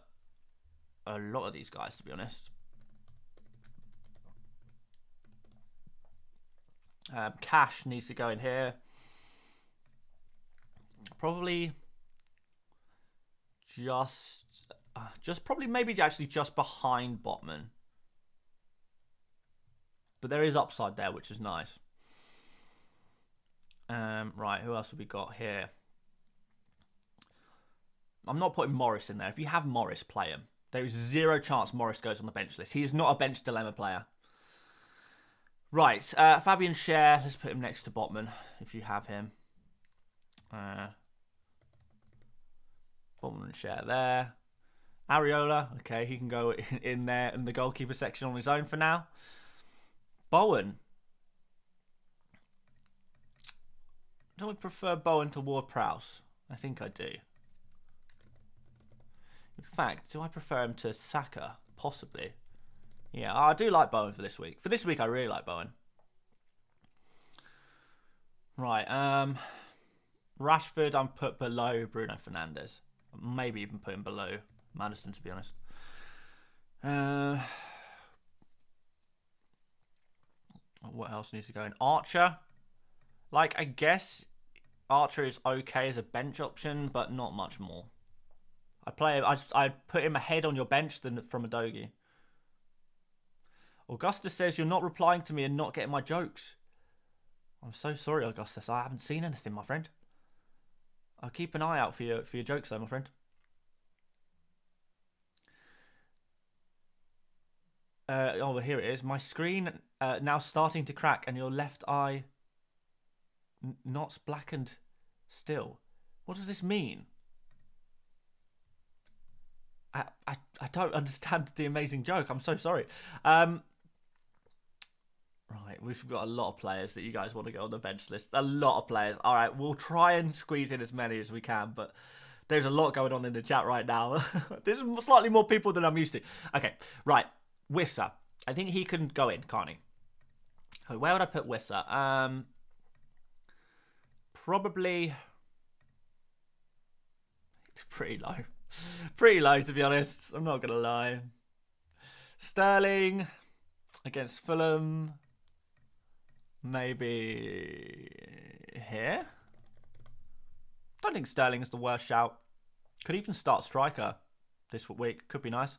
a lot of these guys, to be honest. Cash needs to go in here. Probably just probably maybe actually just behind Botman. But there is upside there, which is nice. Right, who else have we got here? I'm not putting Morris in there. If you have Morris, play him. There is zero chance Morris goes on the bench list. He is not a bench dilemma player. Right, Fabian Schär, let's put him next to Botman, if you have him. Botman and Schär there. Areola, okay, he can go in there in the goalkeeper section on his own for now. Bowen. Don't we prefer Bowen to Ward-Prowse? I think I do. In fact, do I prefer him to Saka? Possibly. Yeah, I do like Bowen for this week. For this week, I really like Bowen. Right, Rashford, I'm put below Bruno Fernandes. Maybe even put him below Maddison, to be honest. What else needs to go in? Archer. Like, I guess Archer is okay as a bench option, but not much more. I'd put him ahead on your bench than from Udogie. Augustus says you're not replying to me and not getting my jokes. I'm so sorry, Augustus. I haven't seen anything, my friend. I'll keep an eye out for your jokes, though, my friend. Well, here it is. My screen now starting to crack, and your left eye not blackened still. What does this mean? I don't understand the amazing joke. I'm so sorry. Right, we've got a lot of players that you guys want to get on the bench list. A lot of players. All right, we'll try and squeeze in as many as we can, but there's a lot going on in the chat right now. There's slightly more people than I'm used to. Okay, right. Wissa. I think he can go in, can't he? Where would I put Wissa? Probably pretty low. Pretty low, to be honest. I'm not going to lie. Sterling against Fulham. Maybe here. Don't think Sterling is the worst shout. Could even start striker this week. Could be nice.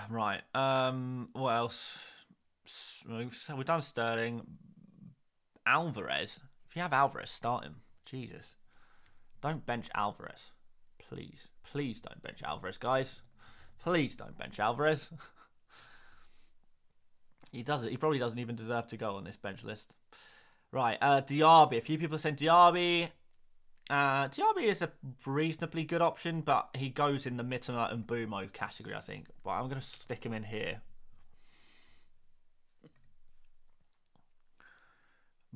Right. What else? We've done Sterling. Alvarez. If you have Alvarez, start him. Jesus. Don't bench Alvarez. Please. Please don't bench Alvarez, guys. Please don't bench Alvarez. He probably doesn't even deserve to go on this bench list. Right, Diaby. A few people are saying Diaby. Diaby is a reasonably good option, but he goes in the Mitoma and Bumo category, I think. But I'm going to stick him in here.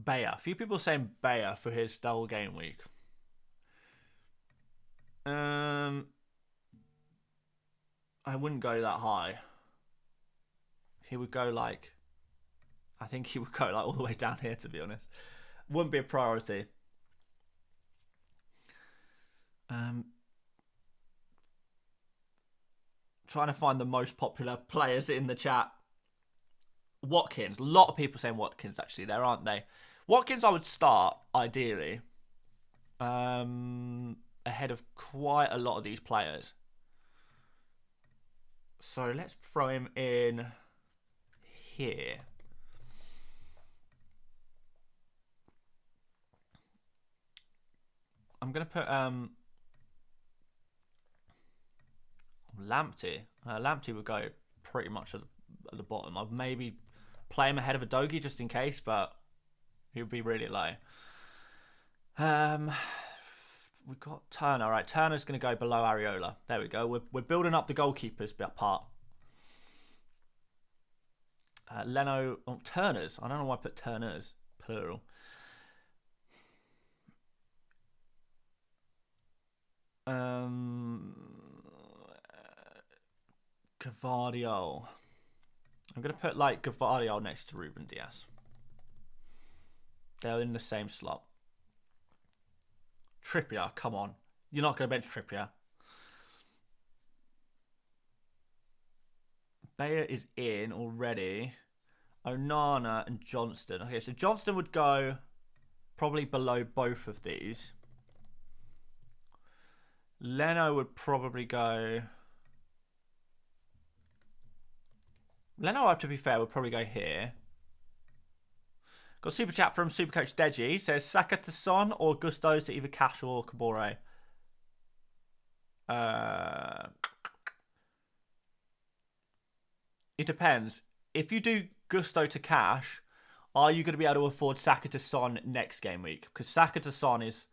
Bayer. A few people are saying Bayer for his dull game week. I wouldn't go that high. He would go I think he would go all the way down here, to be honest. Wouldn't be a priority. Trying to find the most popular players in the chat. Watkins. A lot of people saying Watkins, actually, there, aren't they? Watkins, I would start, ideally, ahead of quite a lot of these players. So let's throw him in here. I'm going to put Lamptey. Lamptey would go pretty much at the bottom. I'd maybe play him ahead of a Dogie just in case, but he would be really low. We've got Turner. All right, Turner's going to go below Areola. There we go. We're building up the goalkeepers part. Leno. Oh, Turners. I don't know why I put Turners. Plural. Gavardiol. I'm going to put like Gavardiol next to Ruben Diaz. They're in the same slot. Trippier, come on. You're not going to bench Trippier. Bayer is in already. Onana and Johnston. Okay, so Johnston would go probably below both of these. Leno would probably go... Leno, to be fair, would probably go here. Got a super chat from Supercoach Deji. Says Saka to Son or Gusto to either Cash or Kabore. It depends. If you do Gusto to Cash, are you going to be able to afford Saka to Son next game week? Because Saka to Son is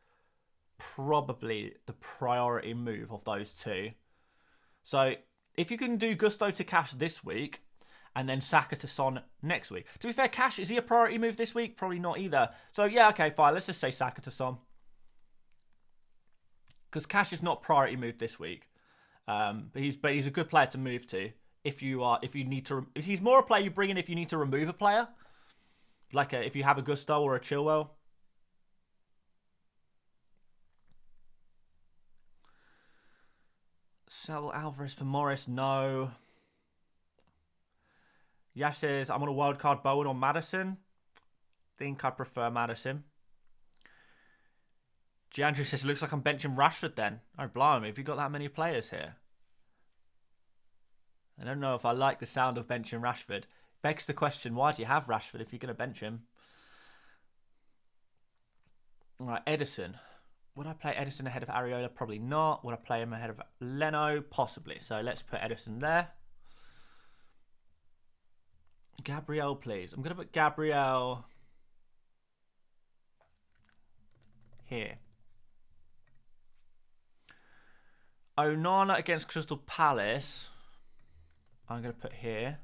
probably the priority move of those two. So if you can do Gusto to Cash this week, and then Saka to Son next week. To be fair, Cash, is he a priority move this week? Probably not either. So, yeah, okay, fine. Let's just say Saka to Son. Because Cash is not priority move this week. But he's a good player to move to if he's more a player you bring in if you need to remove a player. Like if you have a Gusto or a Chilwell. Sell Alvarez for Morris, no. Yash says, I'm on a wildcard Bowen or Madison. Think I prefer Madison. Giandrew says, it looks like I'm benching Rashford then. Oh, blimey, have you got that many players here? I don't know if I like the sound of benching Rashford. Begs the question, why do you have Rashford if you're going to bench him? All right, Edison. Would I play Edison ahead of Areola? Probably not. Would I play him ahead of Leno? Possibly. So let's put Edison there. Gabriel, please. I'm going to put Gabriel here. Onana against Crystal Palace. I'm going to put here.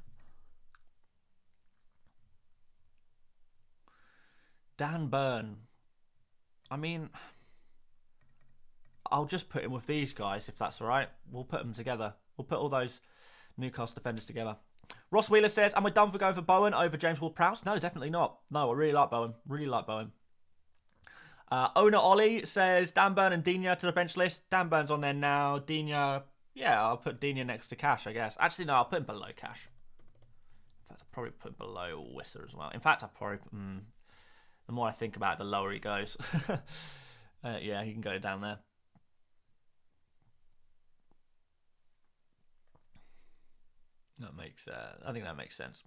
Dan Burn. I mean, I'll just put him with these guys if that's all right. We'll put them together. We'll put all those Newcastle defenders together. Ross Wheeler says, am I done for going for Bowen over James Ward-Prowse? No, definitely not. No, I really like Bowen. Really like Bowen. Owner Ollie says, Dan Burn and Digne to the bench list. Dan Burn's on there now. Digne, yeah, I'll put Digne next to Cash, I guess. Actually, no, I'll put him below Cash. In fact, I'll probably put him below Wisser as well. In fact, I'll probably... the more I think about it, the lower he goes. Yeah, he can go down there. That makes, I think that makes sense.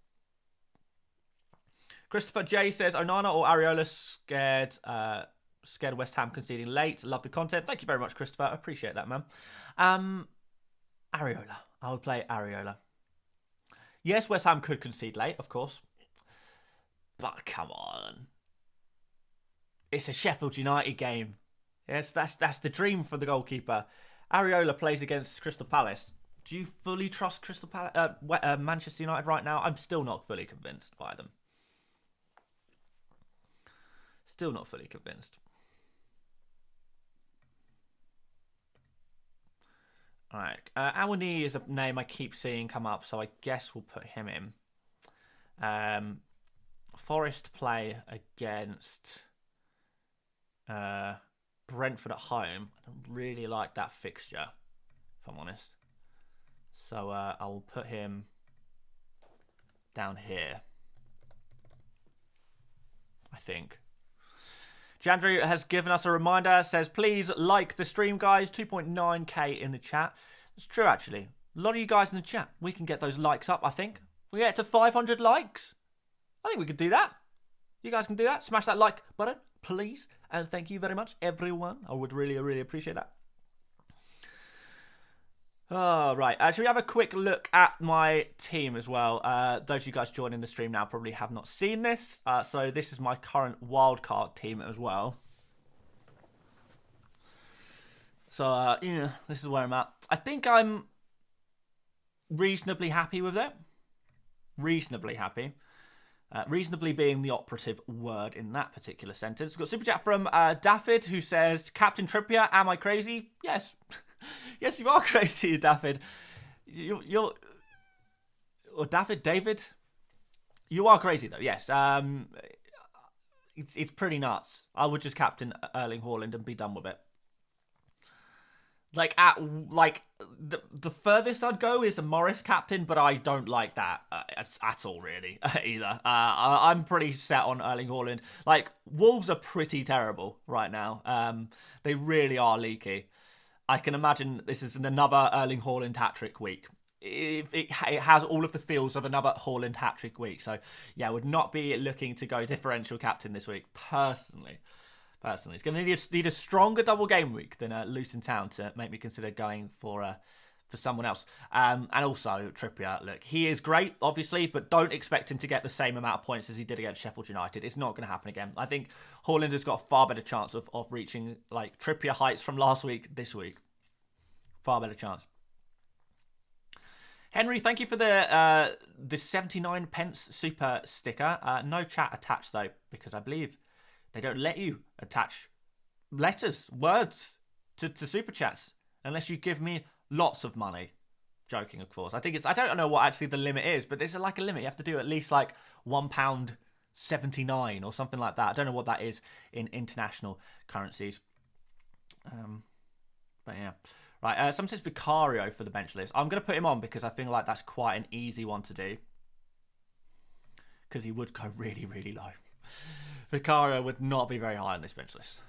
Christopher J says, Onana or Areola scared West Ham conceding late. Love the content. Thank you very much, Christopher. I appreciate that, man. Areola. I would play Areola. Yes, West Ham could concede late, of course. But come on. It's a Sheffield United game. Yes, that's the dream for the goalkeeper. Areola plays against Crystal Palace. Do you fully trust Crystal Palace, Manchester United right now? I'm still not fully convinced by them. Still not fully convinced. All right. Awani is a name I keep seeing come up, so I guess we'll put him in. Forest play against Brentford at home. I don't really like that fixture, if I'm honest. So I will put him down here, I think. Jandrew has given us a reminder, says, please like the stream, guys. 2.9k in the chat. It's true, actually. A lot of you guys in the chat, we can get those likes up, I think. We get to 500 likes. I think we could do that. You guys can do that. Smash that like button, please. And thank you very much, everyone. I would really, really appreciate that. Oh, right. Should we have a quick look at my team as well? Those of you guys joining the stream now probably have not seen this. So this is my current wildcard team as well. So, yeah, this is where I'm at. I think I'm reasonably happy with it. Reasonably happy. Reasonably being the operative word in that particular sentence. We've got super chat from Daffyd, who says, Captain Trippier, am I crazy? Yes. Yes, you are crazy, Daffyd. You're... Or David? You are crazy, though, yes. It's pretty nuts. I would just captain Erling Haaland and be done with it. The furthest I'd go is a Morris captain, but I don't like that at all, really, either. I'm pretty set on Erling Haaland. Like, Wolves are pretty terrible right now. They really are leaky. I can imagine this is another Erling Haaland hat-trick week. It has all of the feels of another Haaland hat-trick week. So, yeah, I would not be looking to go differential captain this week, personally. It's going to need a stronger double game week than Luton Town to make me consider going for someone else. And also, Trippier, look, he is great, obviously, but don't expect him to get the same amount of points as he did against Sheffield United. It's not going to happen again. I think Haaland has got a far better chance of reaching like Trippier heights from last week this week. Far better chance. Henry, thank you for the 79 pence super sticker. No chat attached, though, because I believe they don't let you attach letters, words to super chats unless you give me lots of money. Joking, of course. I don't know what actually the limit is, but there's like a limit. You have to do at least like £1.79 or something like that. I don't know what that is in international currencies. But yeah. Right, someone says Vicario for the bench list. I'm going to put him on because I feel like that's quite an easy one to do. Because he would go really, really low. Vicario would not be very high on this bench list.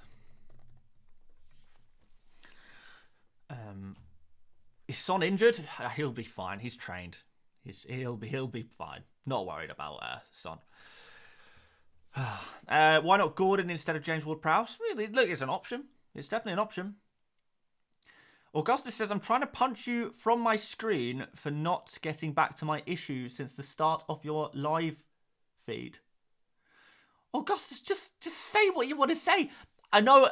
Is Son injured? He'll be fine. He's trained. He'll be fine. Not worried about Son. Why not Gordon instead of James Ward-Prowse? Really, look, it's an option. It's definitely an option. Augustus says, I'm trying to punch you from my screen for not getting back to my issue since the start of your live feed. Augustus, just say what you want to say. I know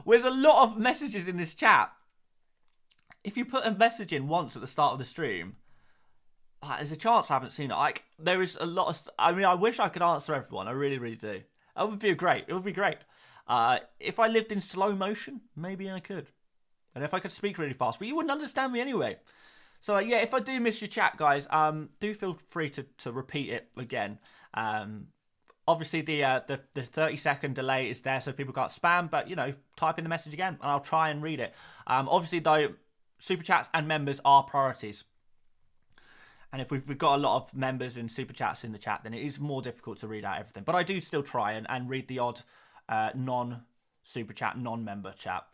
there's a lot of messages in this chat. If you put a message in once at the start of the stream, there's a chance I haven't seen it. Like, there is a lot of... I mean, I wish I could answer everyone. I really, really do. That would be great. It would be great. If I lived in slow motion, maybe I could. And if I could speak really fast, but you wouldn't understand me anyway. So, yeah, if I do miss your chat, guys, do feel free to repeat it again. Obviously, the 30-second delay is there so people can't spam, but, you know, type in the message again, and I'll try and read it. Obviously, though, super chats and members are priorities. And if we've got a lot of members and super chats in the chat, then it is more difficult to read out everything. But I do still try and read the odd non-super chat, non-member chat.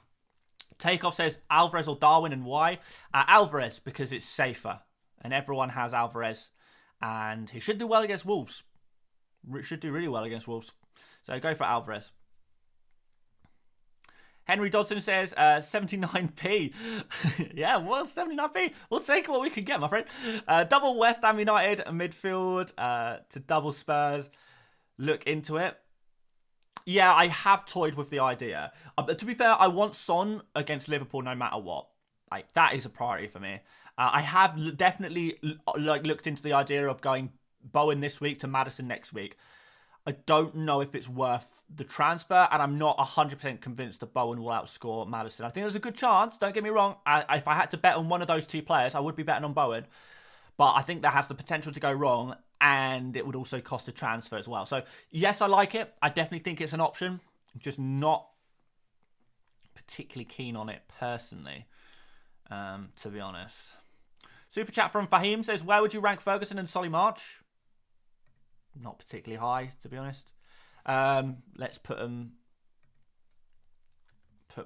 Takeoff says Alvarez or Darwin, and why? Alvarez, because it's safer. And everyone has Alvarez. And he should do well against Wolves. Should do really well against Wolves. So go for Alvarez. Henry Dodson says 79p. Yeah, well, 79p. We'll take what we can get, my friend. Double West Ham United midfield to double Spurs. Look into it. Yeah, I have toyed with the idea. But to be fair, I want Son against Liverpool no matter what. Like, that is a priority for me. I have definitely looked into the idea of going Bowen this week to Maddison next week. I don't know if it's worth the transfer, and I'm not 100% convinced that Bowen will outscore Maddison. I think there's a good chance, don't get me wrong. If I had to bet on one of those two players, I would be betting on Bowen. But I think that has the potential to go wrong, and it would also cost a transfer as well. So, yes, I like it. I definitely think it's an option. Just not particularly keen on it personally, to be honest. Super chat from Fahim says, where would you rank Ferguson and Solly March? Not particularly high, to be honest. Let's put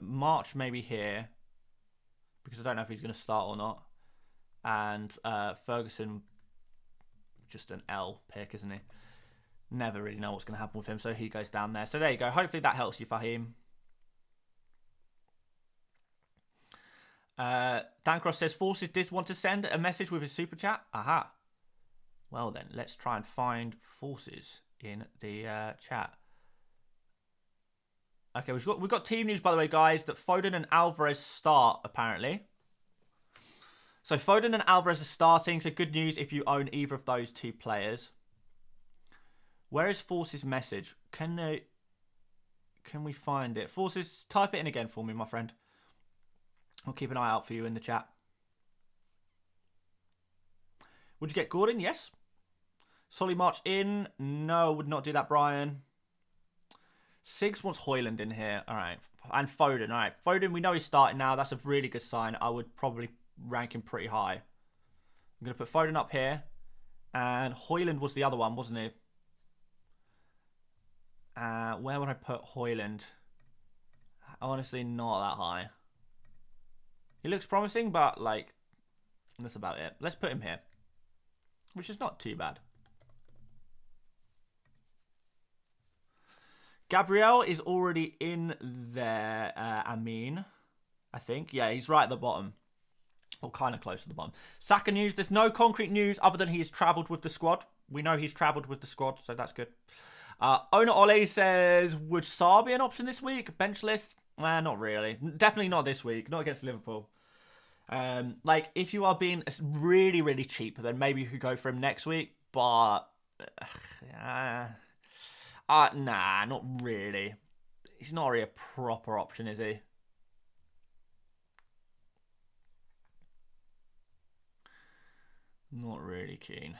March maybe here, because I don't know if he's going to start or not. And Ferguson, just an L pick, isn't he? Never really know what's going to happen with him, so he goes down there. So there you go. Hopefully that helps you, Fahim. Dancross says, Forces did want to send a message with his super chat. Aha. Well then, let's try and find Forces in the chat. Okay, we've got team news, by the way, guys, that Foden and Alvarez start, apparently. So Foden and Alvarez are starting, so good news if you own either of those two players. Where is Forces' message? Can we find it? Forces, type it in again for me, my friend. I'll keep an eye out for you in the chat. Would you get Gordon? Yes. Solly March in? No, would not do that, Brian. Siggs wants Højlund in here. All right. And Foden. All right. Foden, we know he's starting now. That's a really good sign. I would probably rank him pretty high. I'm going to put Foden up here. And Højlund was the other one, wasn't he? Where would I put Højlund? Honestly, not that high. He looks promising, but, like, that's about it. Let's put him here, which is not too bad. Gabriel is already in there, I think. Yeah, he's right at the bottom. Or kind of close to the bottom. Saka news. There's no concrete news other than he's travelled with the squad. We know he's travelled with the squad, so that's good. Owner Ole says, would Sarr be an option this week? Bench list? Not really. Definitely not this week. Not against Liverpool. Like, if you are being really, really cheap, then maybe you could go for him next week. But, nah, not really. He's not really a proper option, is he? Not really keen.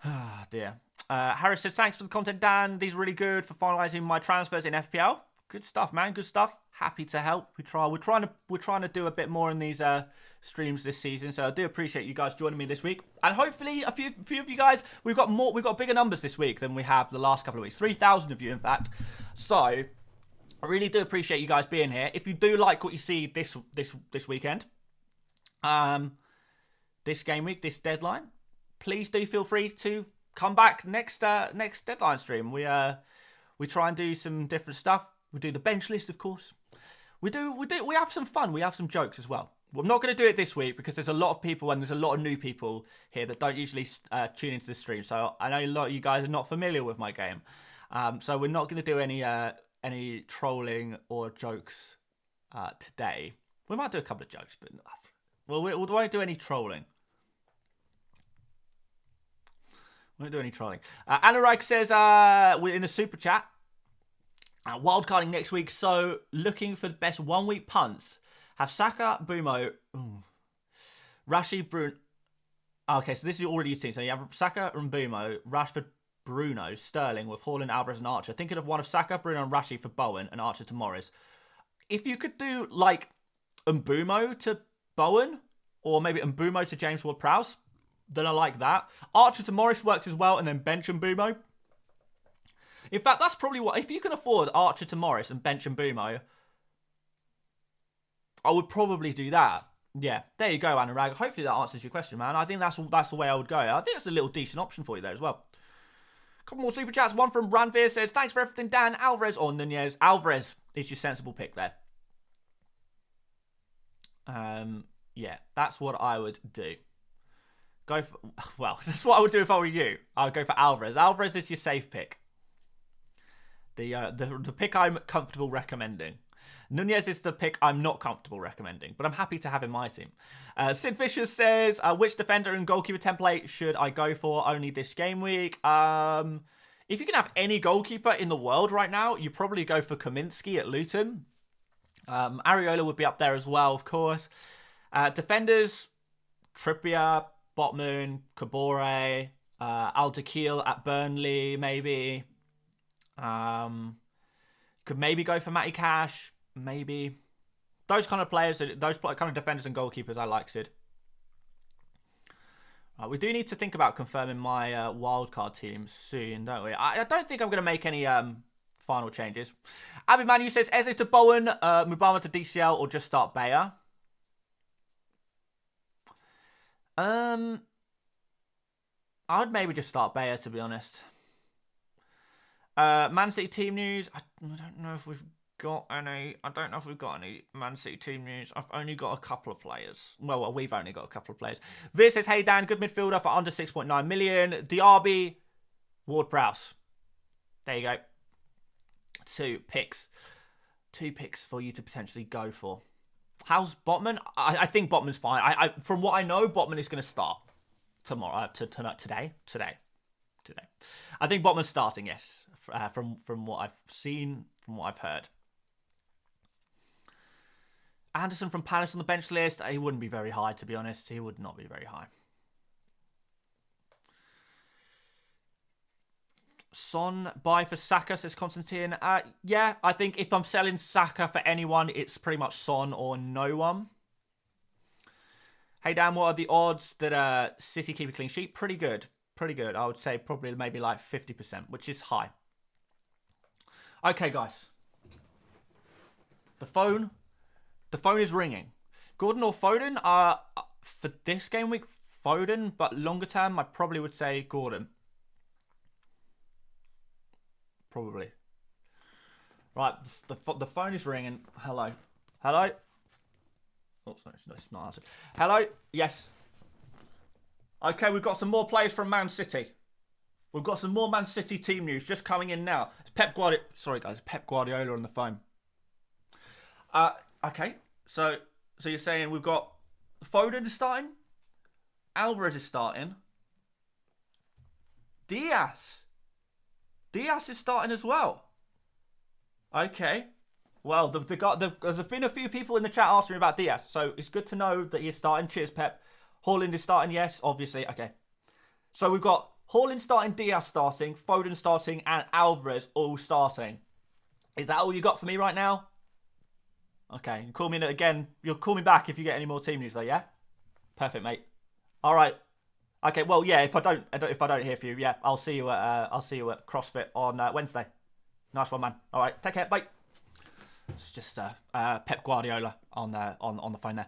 Ah, dear. Harris says, thanks for the content, Dan. These are really good for finalising my transfers in FPL. Good stuff, man. Good stuff. Happy to help. We're trying to do a bit more in these streams this season. So I do appreciate you guys joining me this week. And hopefully a few of you guys, we've got bigger numbers this week than we have the last couple of weeks. 3,000 of you, in fact. So I really do appreciate you guys being here. If you do like what you see this weekend, this game week, this deadline, please do feel free to come back next deadline stream. We try and do some different stuff. We do the bench list, of course. We have some fun. We have some jokes as well. I'm not going to do it this week because there's a lot of people and there's a lot of new people here that don't usually tune into the stream. So I know a lot of you guys are not familiar with my game. So we're not going to do any trolling or jokes today. We might do a couple of jokes, but we won't do any trolling. Won't do any trolling. Anurag says, we're in the super chat. Wildcarding next week, so looking for the best 1 week punts. Have Saka, Bumo, Rashi, Bruno. Okay, so this is already your team. So you have Saka and Bumo, Rashford, Bruno, Sterling with Haaland, Alvarez, and Archer. Thinking of one of Saka, Bruno, and Rashi for Bowen, and Archer to Morris. If you could do like Mbumo to Bowen, or maybe Mbumo to James Ward-Prowse, then I like that. Archer to Morris works as well, and then bench Mbumo. In fact, that's probably what... If you can afford Archer to Morris and bench Mbumo, I would probably do that. Yeah, there you go, Anurag. Hopefully that answers your question, man. I think that's the way I would go. I think that's a little decent option for you there as well. Couple more super chats. One from Ranveer says, thanks for everything, Dan. Alvarez or Nunez? Alvarez is your sensible pick there. Yeah, that's what I would do. Well, that's what I would do if I were you. I would go for Alvarez. Alvarez is your safe pick. The pick I'm comfortable recommending. Nunez is the pick I'm not comfortable recommending, but I'm happy to have in my team. Sid Fisher says, which defender and goalkeeper template should I go for only this game week? If you can have any goalkeeper in the world right now, you probably go for Kaminsky at Luton. Areola would be up there as well, of course. Defenders, Trippier, Botman, Kabore, Alderkiel at Burnley, maybe. Could maybe go for Matty Cash, maybe. Those kind of players, those kind of defenders and goalkeepers I like, Sid. We do need to think about confirming my wildcard team soon, don't we? I don't think I'm going to make any final changes. Abby Manu says, Eze to Bowen, Mubama to DCL, or just start Bayer. I'd maybe just start Bayer, to be honest. Man City team news. I don't know if we've got any. I don't know if we've got any Man City team news. I've only got a couple of players. Well, we've only got a couple of players. Veer says, hey Dan, good midfielder for under 6.9 million. Diaby, Ward-Prowse. There you go. 2 picks. 2 picks for you to potentially go for. How's Botman? I think Botman's fine. From what I know, Botman is going to start tomorrow. Today. I think Botman's starting, yes. From what I've seen, from what I've heard. Anderson from Palace on the bench list. He wouldn't be very high, to be honest. He would not be very high. Son, buy for Saka, says Constantine. Yeah, I think if I'm selling Saka for anyone, it's pretty much Son or no one. Hey, Dan, what are the odds that City keep a clean sheet? Pretty good. Pretty good. I would say probably maybe like 50%, which is high. Okay, guys. The phone is ringing. Gordon or Foden? For this game week, Foden, but longer term, I probably would say Gordon. Probably. Right, the phone is ringing. Hello. Hello? Oh, sorry, it's not answered. Hello? Yes. Okay, we've got some more players from Man City. We've got some more Man City team news just coming in now. It's Pep Guardiola. Sorry, guys. Pep Guardiola on the phone. Okay. So you're saying we've got Foden is starting? Alvarez is starting? Diaz is starting as well. Okay. Well, there's been a few people in the chat asking me about Diaz, so it's good to know that he's starting. Cheers, Pep. Haaland is starting, yes, obviously. Okay. So we've got Haaland starting, Diaz starting, Foden starting, and Alvarez all starting. Is that all you got for me right now? Okay, you call me again. You'll call me back if you get any more team news, though. Yeah. Perfect, mate. All right. Okay. Well, yeah. If I don't hear from you, yeah, I'll see you at CrossFit on Wednesday. Nice one, man. All right. Take care. Bye. It's just Pep Guardiola on the phone there.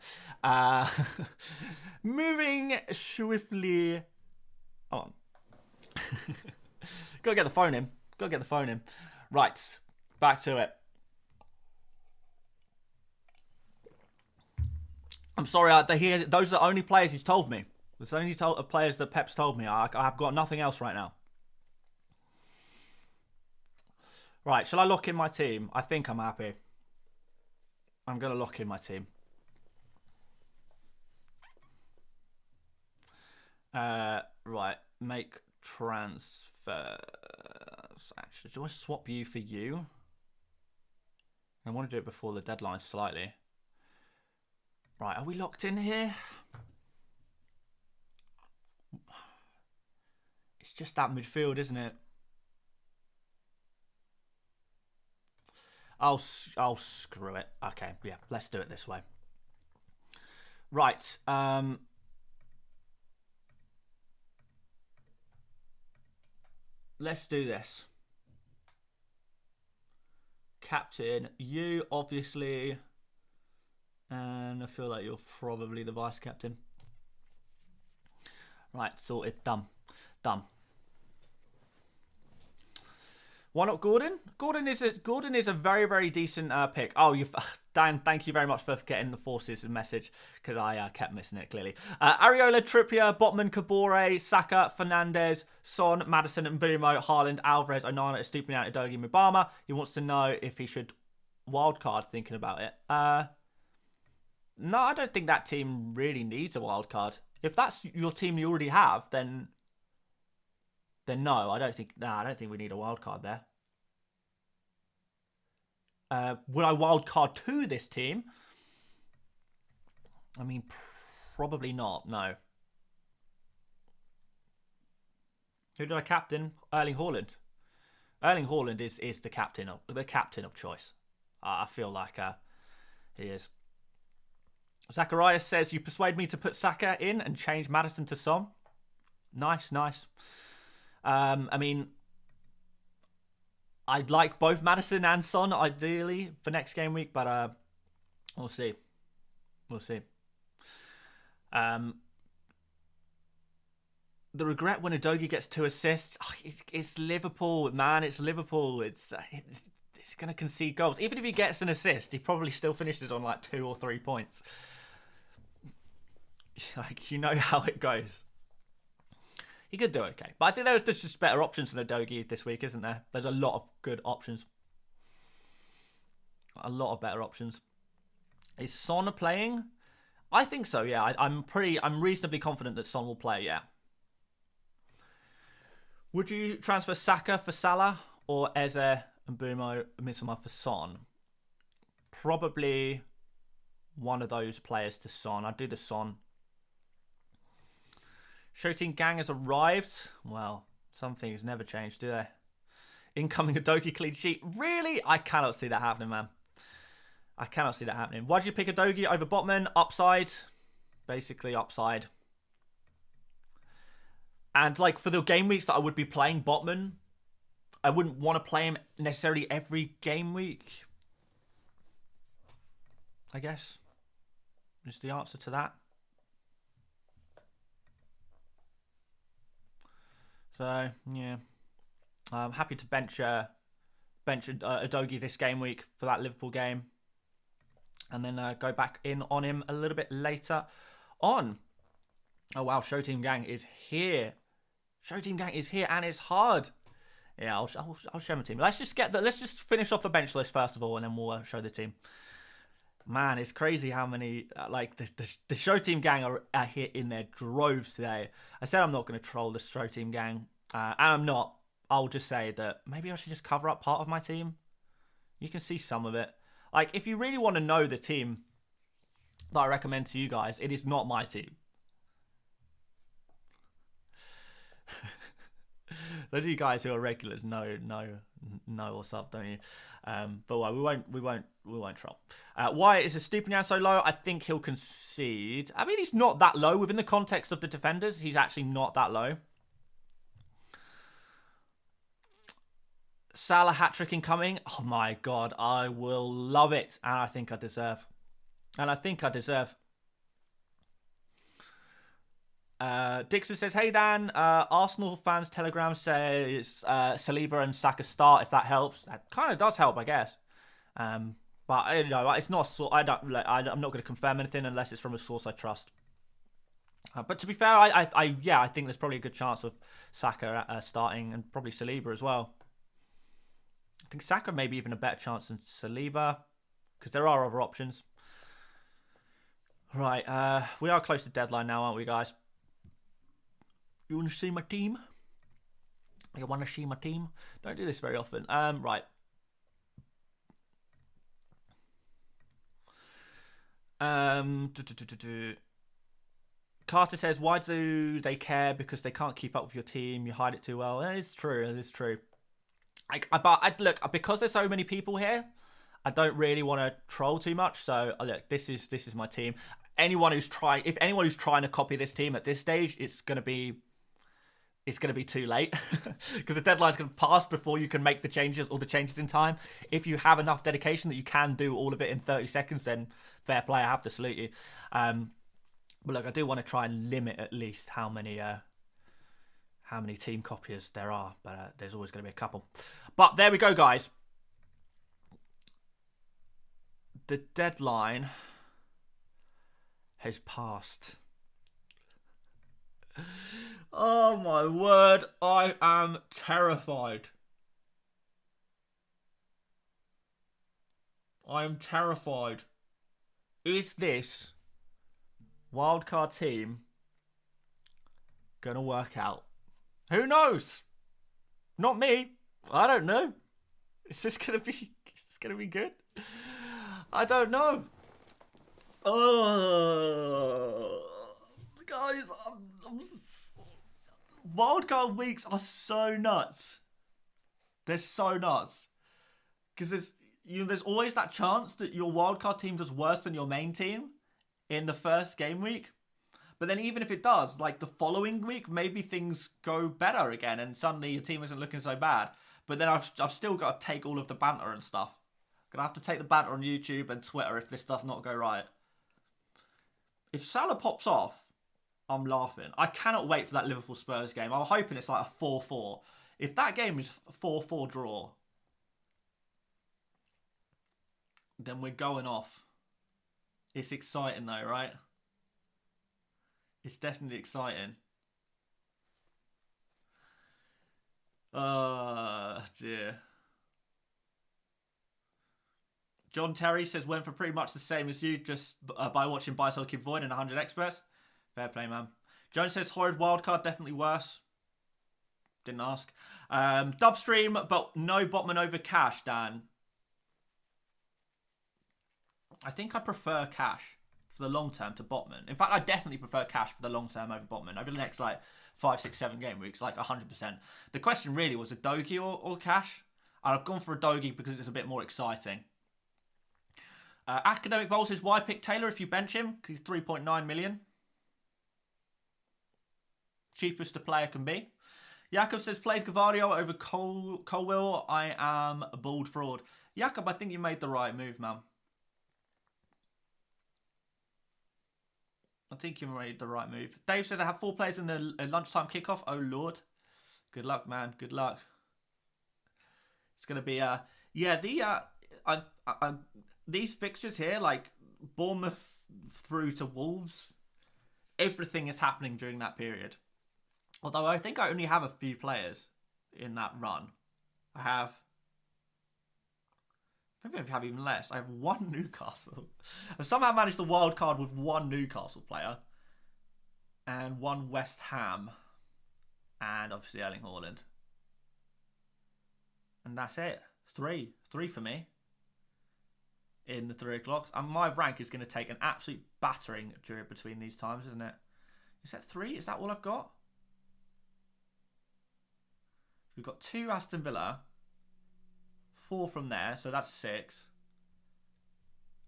Moving swiftly on. Gotta get the phone in. Right. Back to it. I'm sorry, those are the only players he's told me. There's the only players that Pep's told me. I've got nothing else right now. Right, shall I lock in my team? I think I'm happy. I'm going to lock in my team. Right, make transfers. Actually, do I swap you for you? I want to do it before the deadline slightly. Right, are we locked in here? It's just that midfield, isn't it? I'll screw it. Okay, yeah, let's do it this way. Right. Let's do this. Captain, you obviously, and I feel like you're probably the vice captain. Right, sorted, done. Why not Gordon? Gordon is a very, very decent pick. Oh, Dan, thank you very much for getting the forces message, because I kept missing it, clearly. Areola, Trippier, Botman, Kabore, Saka, Fernandez, Son, Maddison, and Mbumo, Haaland, Alvarez, Onana, Estupiñán, Udogie, Mubama. He wants to know if he should wildcard, thinking about it. No, I don't think that team really needs a wildcard. If that's your team you already have, then no, I don't think we need a wildcard there. Would I wildcard to this team? I mean, probably not, no. Who did I captain? Erling Haaland. Erling Haaland is the captain of choice. I feel like he is. Zacharias says, you persuade me to put Saka in and change Maddison to Son. Nice. I mean, I'd like both Maddison and Son ideally for next game week, but we'll see. The regret when Udogie gets 2 assists. Oh, it's Liverpool, man. It's Liverpool. It's going to concede goals. Even if he gets an assist, he probably still finishes on like 2 or 3 points. Like, you know how it goes. He could do okay. But I think there's just better options than Udogie this week, isn't there? There's a lot of good options. A lot of better options. Is Son playing? I think so, yeah. I'm reasonably confident that Son will play, yeah. Would you transfer Saka for Salah or Eze and Bumo Mitoma for Son? Probably one of those players to Son. I'd do the Son. Show Team Gang has arrived. Well, some things never change, do they? Incoming Udogie clean sheet. Really? I cannot see that happening, man. I cannot see that happening. Why did you pick Udogie over Botman? Upside. Basically upside. And like for the game weeks that I would be playing Botman, I wouldn't want to play him necessarily every game week. I guess is the answer to that. So yeah, I'm happy to bench Udogie this game week for that Liverpool game, and then go back in on him a little bit later on. Oh wow, Show Team Gang is here. Show Team Gang is here, and it's hard. Yeah, I'll show my team. Let's just finish off the bench list first of all, and then we'll show the team. Man, it's crazy how many like the Show Team Gang are here in their droves today. I said I'm not going to troll the Show Team Gang, and I'm not. I'll just say that maybe I should just cover up part of my team. You can see some of it. Like, if you really want to know the team that I recommend to you guys, it is not my team. Those of you guys who are regulars know what's up, don't you? But well, we won't troll. Why is Estupiñán so low? I think he'll concede. I mean, he's not that low within the context of the defenders. He's actually not that low. Salah hat-trick incoming. Oh my god, I will love it, and I think I deserve. Dixon says, hey Dan, Arsenal fans Telegram says Saliba and Saka start if that helps. That kind of does help, I guess. But you know, it's not. I'm not going to confirm anything unless it's from a source I trust. But to be fair, I think there's probably a good chance of Saka starting and probably Saliba as well. I think Saka maybe even a better chance than Saliba because there are other options. Right, we are close to deadline now, aren't we, guys? You want to see my team? You want to see my team? Don't do this very often. Right. Carter says, why do they care? Because they can't keep up with your team. You hide it too well. It's true. It is true. Look, because there's so many people here, I don't really want to troll too much. So look, this is my team. If anyone who's trying to copy this team at this stage, it's gonna be too late because the deadline's gonna pass before you can make all the changes in time. If you have enough dedication that you can do all of it in 30 seconds, then fair play. I have to salute you. But look, I do want to try and limit at least how many team copiers there are, but there's always going to be a couple. But there we go, guys. The deadline has passed. Oh my word, I am terrified. I am terrified. Is this wildcard team gonna work out? Who knows? Not me. I don't know. Is this gonna be good? I don't know. Oh, guys, wildcard weeks are so nuts. They're so nuts. Because there's always that chance that your wildcard team does worse than your main team in the first game week. But then even if it does, like the following week, maybe things go better again and suddenly your team isn't looking so bad. But then I've still got to take all of the banter and stuff. Gonna have to take the banter on YouTube and Twitter if this does not go right. If Salah pops off, I'm laughing. I cannot wait for that Liverpool Spurs game. I'm hoping it's like a 4-4. If that game is 4-4 draw, then we're going off. It's exciting though, right? It's definitely exciting. Dear. John Terry says, went for pretty much the same as you, just by watching Buy Sell Keep Void and 100 Experts. Fair play, man. Jones says, horrid wildcard, definitely worse. Didn't ask. Dubstream, but no Botman over cash, Dan. I think I prefer cash for the long term to Botman. In fact, I definitely prefer cash for the long term over Botman over the next like 5, 6, 7 game weeks, like 100%. The question really was a Dogie or cash. And I've gone for a Dogie because it's a bit more exciting. Academic Bowl says, why pick Taylor if you bench him? Because he's 3.9 million. Cheapest a player can be. Jakob says, played Gavardio over Colwill. I am a bald fraud. Jakob, I think you made the right move, man. I think you made the right move. Dave says, I have 4 players in the lunchtime kickoff. Oh, Lord. Good luck, man. Good luck. It's going to be, these fixtures here, like Bournemouth through to Wolves, everything is happening during that period. Although I think I only have a few players in that run. Maybe I have even less. I have 1 Newcastle. I've somehow managed the wild card with 1 Newcastle player. And 1 West Ham. And obviously Erling Haaland. And that's it. 3. 3 for me. In the 3 o'clocks. And my rank is going to take an absolute battering during between these times, isn't it? Is that 3? Is that all I've got? We've got 2 Aston Villa. 4 from there, so that's 6.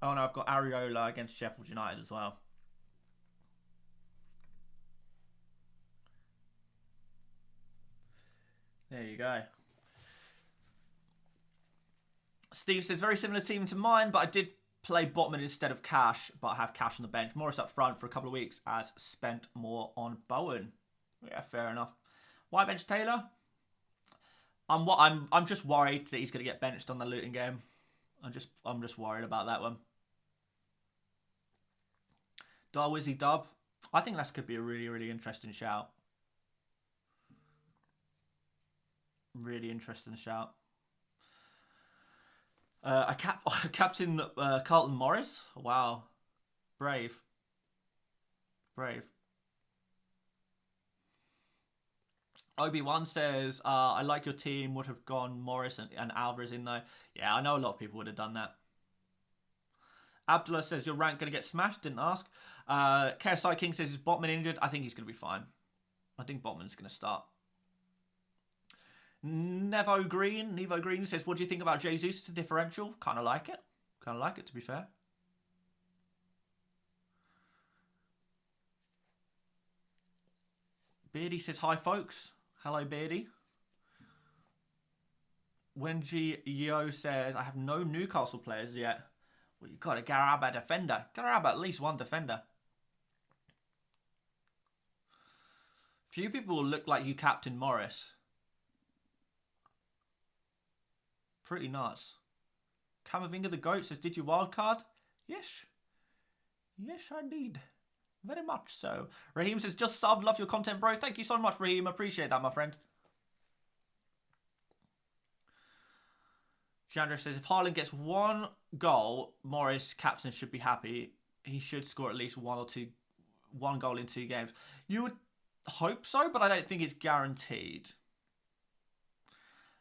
Oh no, I've got Areola against Sheffield United as well. There you go. Steve says, very similar team to mine, but I did play Botman instead of Cash, but I have Cash on the bench. Morris up front for a couple of weeks as spent more on Bowen. Yeah, fair enough. Why bench Taylor? I'm just worried that he's going to get benched on the Luton game. I'm just worried about that one. Darwizzy Dub. I think that could be a really, really interesting shout. Really interesting shout. Captain Carlton Morris. Wow. Brave. Brave. Obi-Wan says, I like your team. Would have gone Morris and Alvarez in though. Yeah, I know a lot of people would have done that. Abdullah says, your rank going to get smashed? Didn't ask. KSI King says, is Botman injured? I think he's going to be fine. I think Botman's going to start. Nevo Green says, what do you think about Jesus? It's a differential. Kind of like it. Kind of like it, to be fair. Beardy says, hi, folks. Hello, Beardy. Wenji Yo says, I have no Newcastle players yet. Well, you've got to grab a defender. Grab at least 1 defender. Few people will look like you, Captain Morris. Pretty nuts. Camavinga the Goat says, did you wildcard? Yes. Yes, I did. Very much so. Raheem says, just sub, love your content, bro. Thank you so much, Raheem. Appreciate that, my friend. Chandra says, if Haaland gets 1 goal, Morris, captain, should be happy. He should score at least 1 goal in 2 games. You would hope so, but I don't think it's guaranteed.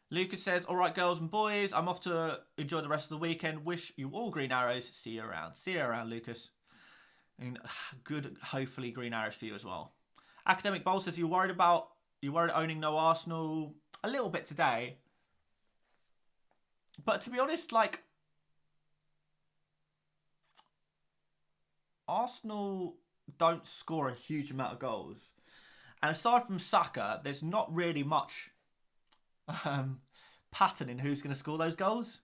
Lucas says, all right, girls and boys, I'm off to enjoy the rest of the weekend. Wish you all green arrows. See you around. See you around, Lucas. And good, hopefully, green arrows for you as well. Academic Bowl says, you're worried about You worried owning no Arsenal? A little bit today. But to be honest, like, Arsenal don't score a huge amount of goals. And aside from Saka, there's not really much pattern in who's going to score those goals.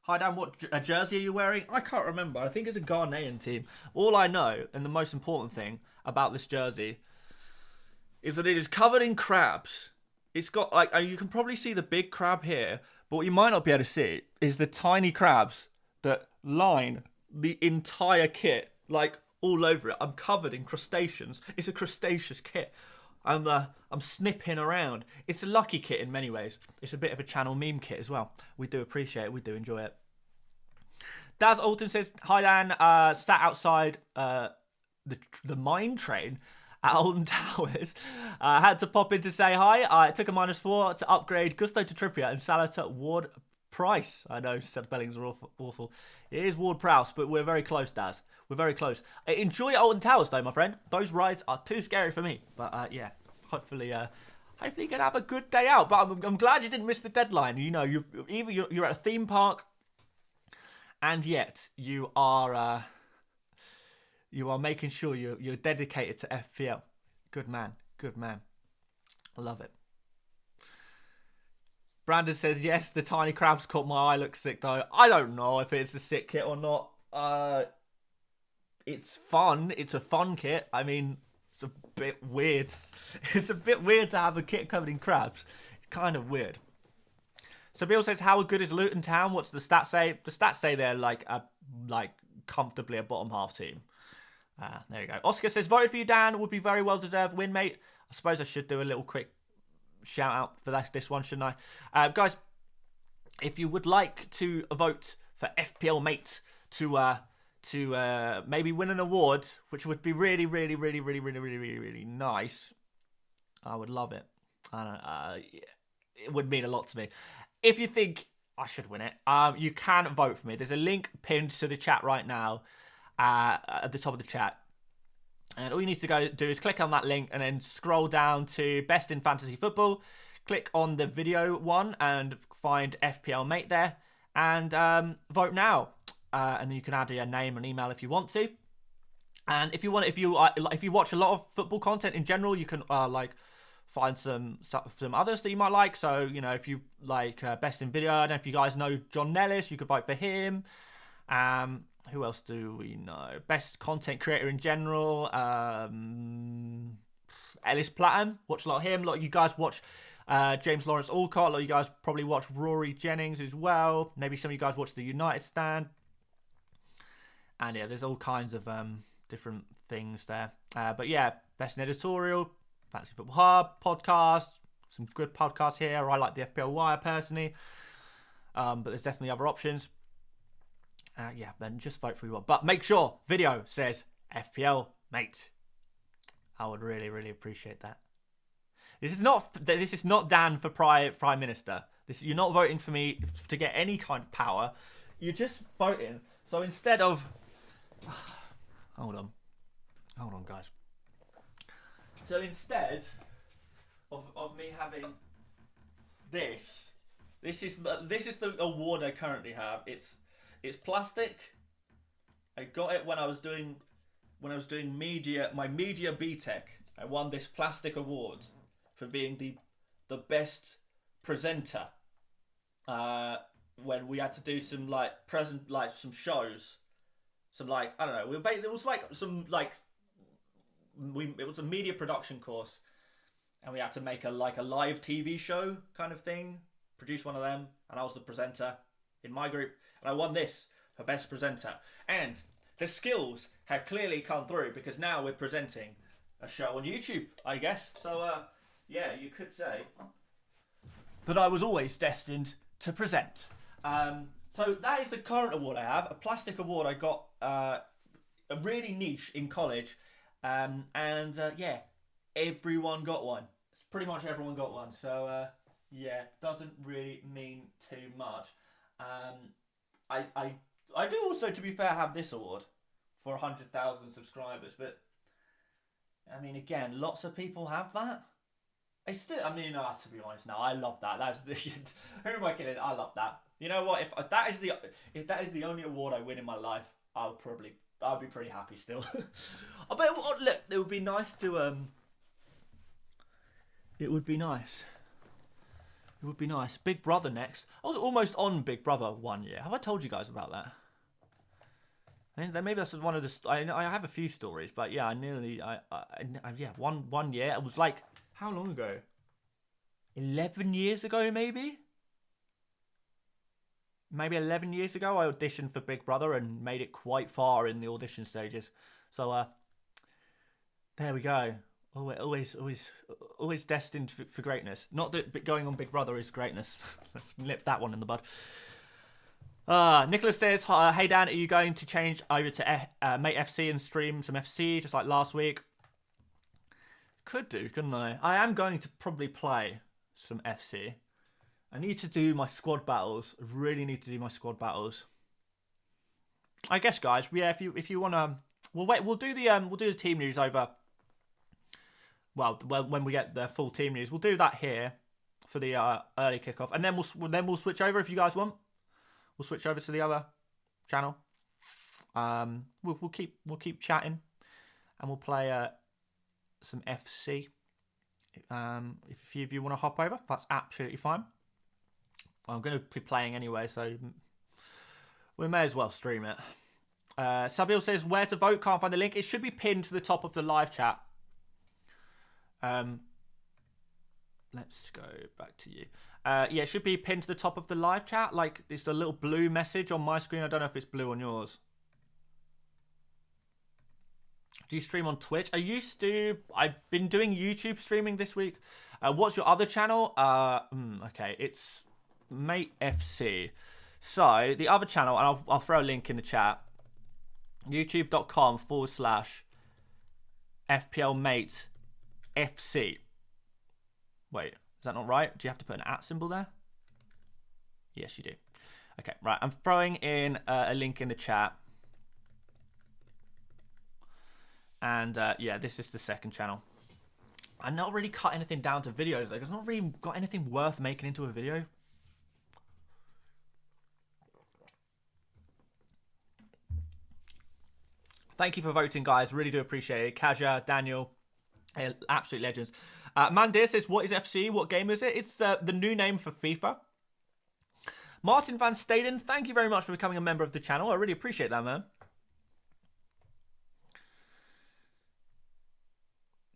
Hi Dan, what jersey are you wearing? I can't remember. I think it's a Ghanaian team. All I know, and the most important thing about this jersey, is that it is covered in crabs. It's got, like, you can probably see the big crab here, but what you might not be able to see is the tiny crabs that line the entire kit, like, all over it. I'm covered in crustaceans. It's a crustaceous kit. I'm snipping around. It's a lucky kit in many ways. It's a bit of a channel meme kit as well. We do appreciate it. We do enjoy it. Daz Alton says, hi Dan, sat outside the mine train at Alton Towers. Had to pop in to say hi. It took a -4 to upgrade Gusto to Trippier and Salah to Ward Price. I know spellings are awful. It is Ward Prowse, but we're very close, Daz. We're very close. Enjoy Alton Towers, though, my friend. Those rides are too scary for me. But yeah, hopefully you're gonna have a good day out. But I'm glad you didn't miss the deadline. You know, you're at a theme park, and yet you are making sure you're dedicated to FPL. Good man. Good man. I love it. Brandon says, yes, the tiny crabs caught my eye. Looks sick, though. I don't know if it's a sick kit or not. It's fun. It's a fun kit. I mean, it's a bit weird. It's a bit weird to have a kit covered in crabs. Kind of weird. So Bill says, how good is Luton Town? What's the stats say? The stats say they're like comfortably a bottom half team. There you go. Oscar says, voted for you, Dan. Would be very well deserved win, mate. I suppose I should do a little quick shout out for this one, shouldn't I? Guys, if you would like to vote for FPL Mate to maybe win an award, which would be really, really, really, really, really, really, really, really nice, I would love it. It would mean a lot to me. If you think I should win it, you can vote for me. There's a link pinned to the chat right now at the top of the chat. And all you need to go do is click on that link and then scroll down to Best in Fantasy Football. Click on the video one and find FPL Mate there. And vote now. And then you can add your name and email if you want to. And if you watch a lot of football content in general, you can find some others that you might like. So, you know, if you like Best in Video, I don't know if you guys know John Nellis, you could vote for him. Who else do we know? Best content creator in general. Ellis Platten. Watch a lot of him. A lot of you guys watch James Lawrence Alcott. A lot of you guys probably watch Rory Jennings as well. Maybe some of you guys watch the United Stand. And yeah, there's all kinds of different things there. But yeah, Best in Editorial, Fantasy Football Hub, podcast. Some good podcasts here. I like the FPL Wire personally. But there's definitely other options. Yeah, then just vote for who you want. But make sure video says FPL Mate. I would really, really appreciate that. This is not Dan for Prime Minister. You're not voting for me to get any kind of power. You're just voting. So instead of... Hold on, guys. So instead of me having this is the award I currently have. It's plastic. I got it when I was doing media, my media BTEC. I won this plastic award for being the best presenter. When we had to do some some shows, some I don't know. It was like some it was a media production course, and we had to make a live TV show kind of thing. Produce one of them, and I was the presenter in my group. And I won this for Best Presenter. And the skills have clearly come through because now we're presenting a show on YouTube, I guess. So, yeah, you could say that I was always destined to present. So that is the current award I have. A plastic award I got a really niche in college. Yeah, everyone got one. Pretty much everyone got one. So, yeah, doesn't really mean too much. I do also, to be fair, have this award for 100,000 subscribers, but I mean, again, lots of people have that. I still, I mean, to be honest, no, I love that. That's the, who am I kidding? I love that. You know what? If that is the only award I win in my life, I'll be pretty happy still. But look, it would be nice to It would be nice. It would be nice. Big Brother next. I was almost on Big Brother 1 year. Have I told you guys about that? Maybe that's one of the. I have a few stories, but yeah, one year. It was like, how long ago? 11 years ago, maybe. Maybe 11 years ago, I auditioned for Big Brother and made it quite far in the audition stages. So there we go. Always destined for greatness. Not that going on Big Brother is greatness. Let's nip that one in the bud. Nicholas says, hey Dan, are you going to change over to Mate FC and stream some FC just like last week? Could do, couldn't I? I am going to probably play some FC. I need to do my squad battles. I really need to do my squad battles. I guess, guys, yeah, if you want to, we'll do the team news over. Well, when we get the full team news, we'll do that here for the early kickoff, and then we'll switch over if you guys want. We'll switch over to the other channel. We'll keep chatting, and we'll play some FC. If a few of you want to hop over, that's absolutely fine. I'm going to be playing anyway, so we may as well stream it. Sabil says, where to vote? Can't find the link. It should be pinned to the top of the live chat. Let's go back to you. Yeah, it should be pinned to the top of the live chat. Like, it's a little blue message on my screen. I don't know if it's blue on yours. Do you stream on Twitch? I used to. I've been doing YouTube streaming this week. What's your other channel? Okay, it's Mate FC. So, the other channel, and I'll throw a link in the chat. YouTube.com/FPL Mate FC. Wait, is that not right? Do you have to put an @ symbol there? Yes, you do. Okay, right. I'm throwing in a link in the chat. And yeah, this is the second channel. I'm not really cut anything down to videos. Like, I've not really got anything worth making into a video. Thank you for voting, guys. Really do appreciate it. Kaja, Daniel, absolute legends. Mandir says, what is FC? What game is it? It's the new name for FIFA. Martin Van Staden, thank you very much for becoming a member of the channel. I really appreciate that, man.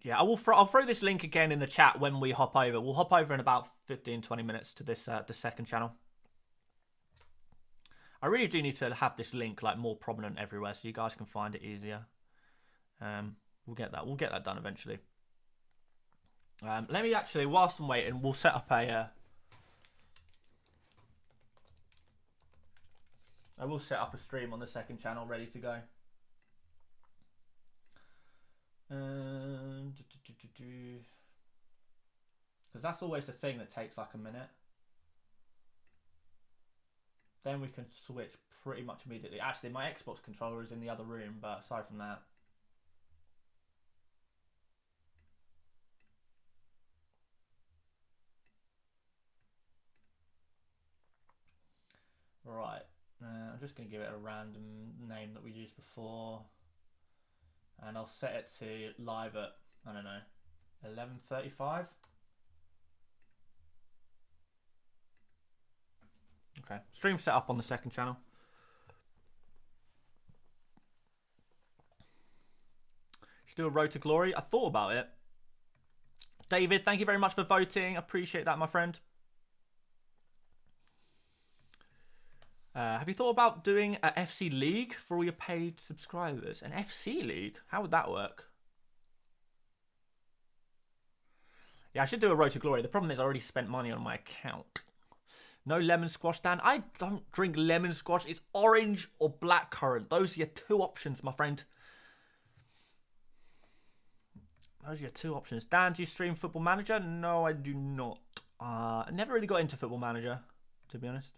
Yeah, I'll throw this link again in the chat when we hop over. We'll hop over in about 15-20 minutes to this the second channel. I really do need to have this link like more prominent everywhere so you guys can find it easier. We'll get that done eventually. Let me actually, whilst I'm waiting, we'll set up a. I will set up a stream on the second channel ready to go. Because that's always the thing that takes like a minute. Then we can switch pretty much immediately. Actually, my Xbox controller is in the other room, but aside from that. Right. I'm just going to give it a random name that we used before. And I'll set it to live at, I don't know, 11:35. Okay, stream set up on the second channel. Should do a road to glory. I thought about it. David, thank you very much for voting. Appreciate that, my friend. Have you thought about doing an FC League for all your paid subscribers? An FC League? How would that work? Yeah, I should do a road to glory. The problem is I already spent money on my account. No lemon squash, Dan. I don't drink lemon squash. It's orange or blackcurrant. Those are your two options, my friend. Those are your two options. Dan, do you stream Football Manager? No, I do not. I never really got into Football Manager, to be honest.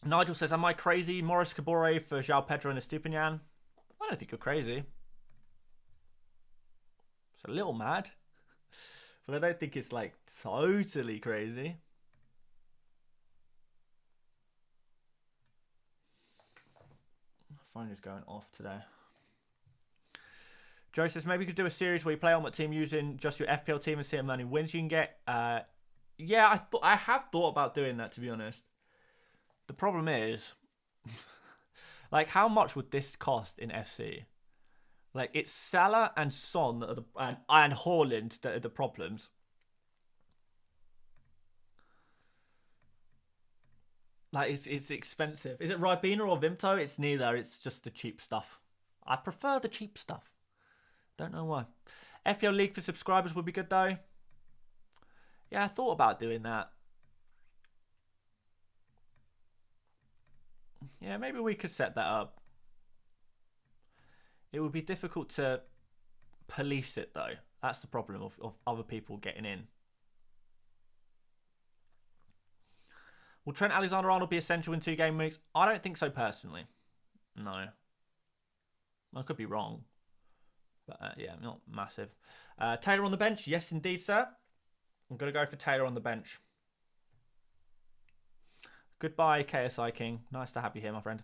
Nigel says, am I crazy? Morris Cabore for João Pedro and Estupinian? I don't don't think you're crazy. It's a little mad. But I don't think it's like totally crazy. My phone is going off today. Joe says maybe you could do a series where you play Ultimate Team using just your FPL team and see how many wins you can get. Yeah, I have thought about doing that, to be honest. The problem is, like, how much would this cost in FC? Like, it's Salah and Son that are and Haaland that are the problems. Like, it's expensive. Is it Ribena or Vimto? It's neither. It's just the cheap stuff. I prefer the cheap stuff. Don't know why. FPL League for subscribers would be good, though. Yeah, I thought about doing that. Yeah, maybe we could set that up. It would be difficult to police it, though. That's the problem of other people getting in. Will Trent Alexander-Arnold be essential in 2 game weeks? I don't think so, personally. No. I could be wrong. But, yeah, not massive. Taylor on the bench? Yes, indeed, sir. I'm going to go for Taylor on the bench. Goodbye, KSI King. Nice to have you here, my friend.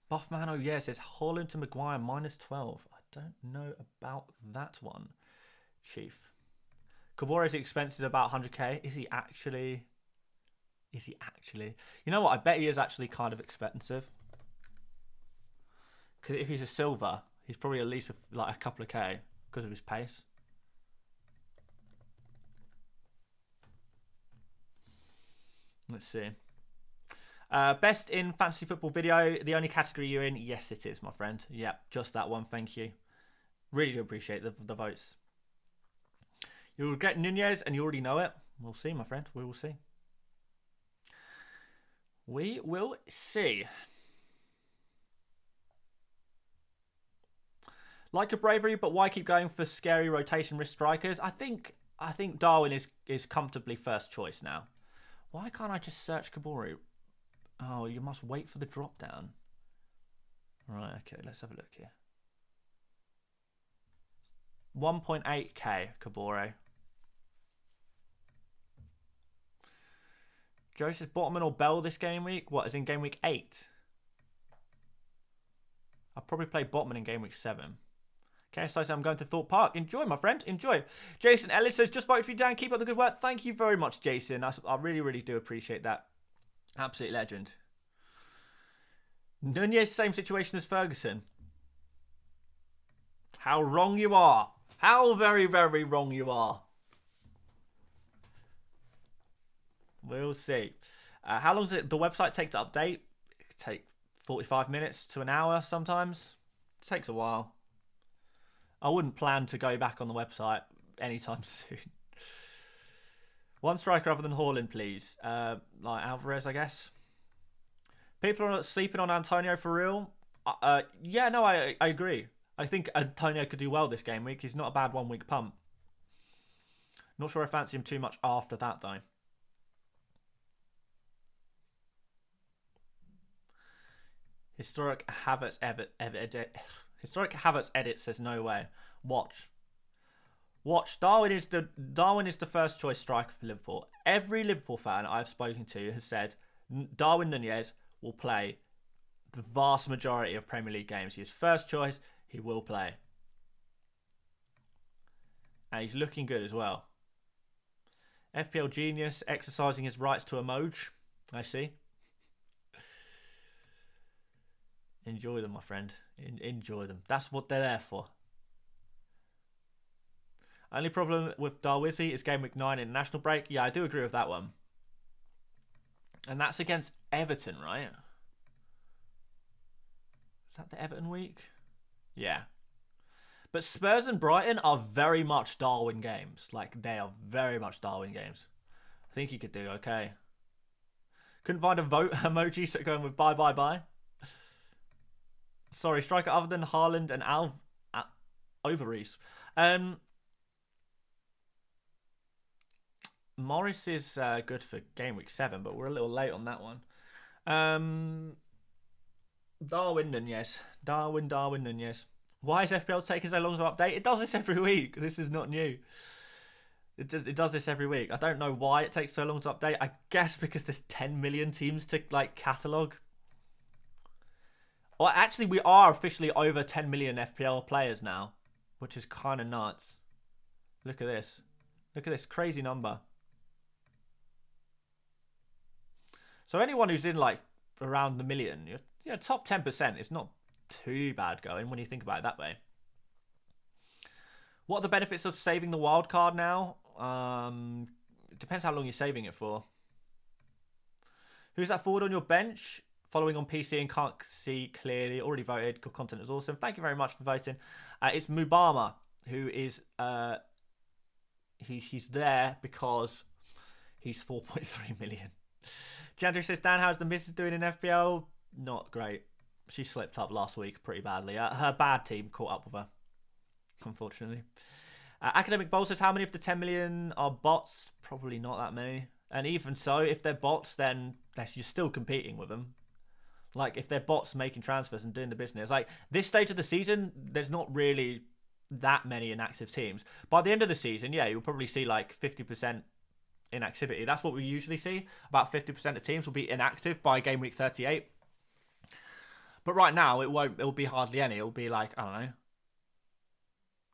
Buffman, oh yeah, says Haaland to Maguire -12. I don't know about that one, Chief. Cavore's expense is about 100k. Is he actually? Is he actually? You know what? I bet he is actually kind of expensive. Because if he's a silver, he's probably at least like a couple of k because of his pace. Let's see. Best in fantasy football video. The only category you're in? Yes, it is, my friend. Yep, just that one. Thank you. Really do appreciate the votes. You'll regret Nunez, and you already know it. We'll see, my friend. We will see. We will see. Like a bravery, but why keep going for scary rotation risk strikers? I think Darwin is comfortably first choice now. Why can't I just search Kabori? Oh, you must wait for the drop down. Right, okay, let's have a look here. 1.8k Kabore. Joe says Botman or Bell this game week? What, is in game week 8? I'll probably play Botman in game week 7. Okay, so I'm going to Thorpe Park. Enjoy, my friend. Enjoy. Jason Ellis says, just voted for you, Dan. Keep up the good work. Thank you very much, Jason. I really, really do appreciate that. Absolute legend. Nunez, same situation as Ferguson. How wrong you are. How very, very wrong you are. We'll see. How long does the website take to update? It could take 45 minutes to an hour sometimes. It takes a while. I wouldn't plan to go back on the website anytime soon. One striker other than Haaland, please. Like Alvarez, I guess. People are sleeping on Antonio for real. Yeah, no, I agree. I think Antonio could do well this game week. He's not a bad 1 week pump. Not sure I fancy him too much after that, though. Historic Havertz edit says no way. Watch. Darwin is the first choice striker for Liverpool. Every Liverpool fan I've spoken to has said Darwin Nunez will play the vast majority of Premier League games. He's first choice. He will play, and he's looking good as well. FPL genius exercising his rights to emoji. I see. Enjoy them, my friend. Enjoy them. That's what they're there for. Only problem with Darwizzi is game week 9 international break. Yeah, I do agree with that one. And that's against Everton, right? Is that the Everton week? Yeah. But Spurs and Brighton are very much Darwin games. Like, they are very much Darwin games. I think you could do okay. Couldn't find a vote emoji, so going with bye, bye, bye. Sorry, striker other than Haaland and Ovaries. Morris is good for game week 7, but we're a little late on that one. Darwin Nunez. Darwin Nunez. Why is FPL taking so long to update? It does this every week. This is not new. It does this every week. I don't know why it takes so long to update. I guess because there's 10 million teams to like catalog. Well, actually, we are officially over 10 million FPL players now, which is kind of nuts. Look at this. Look at this crazy number. So anyone who's in like around the million, top 10% is not too bad going when you think about it that way. What are the benefits of saving the wild card now? It depends how long you're saving it for. Who's that forward on your bench? Following on PC and can't see clearly. Already voted. Good content is awesome. Thank you very much for voting. It's Mubama, who is he's there because he's 4.3 million. Jandri says, Dan, how's the missus doing in FPL? Not great. She slipped up last week pretty badly. Her bad team caught up with her, unfortunately. Academic Bowl says, how many of the 10 million are bots? Probably not that many. And even so, if they're bots, then you're still competing with them. Like, if they're bots making transfers and doing the business. Like, this stage of the season, there's not really that many inactive teams. By the end of the season, yeah, you'll probably see, like, 50% inactivity. That's what we usually see. About 50% of teams will be inactive by game week 38. But right now, it'll be hardly any. It'll be, like, I don't know.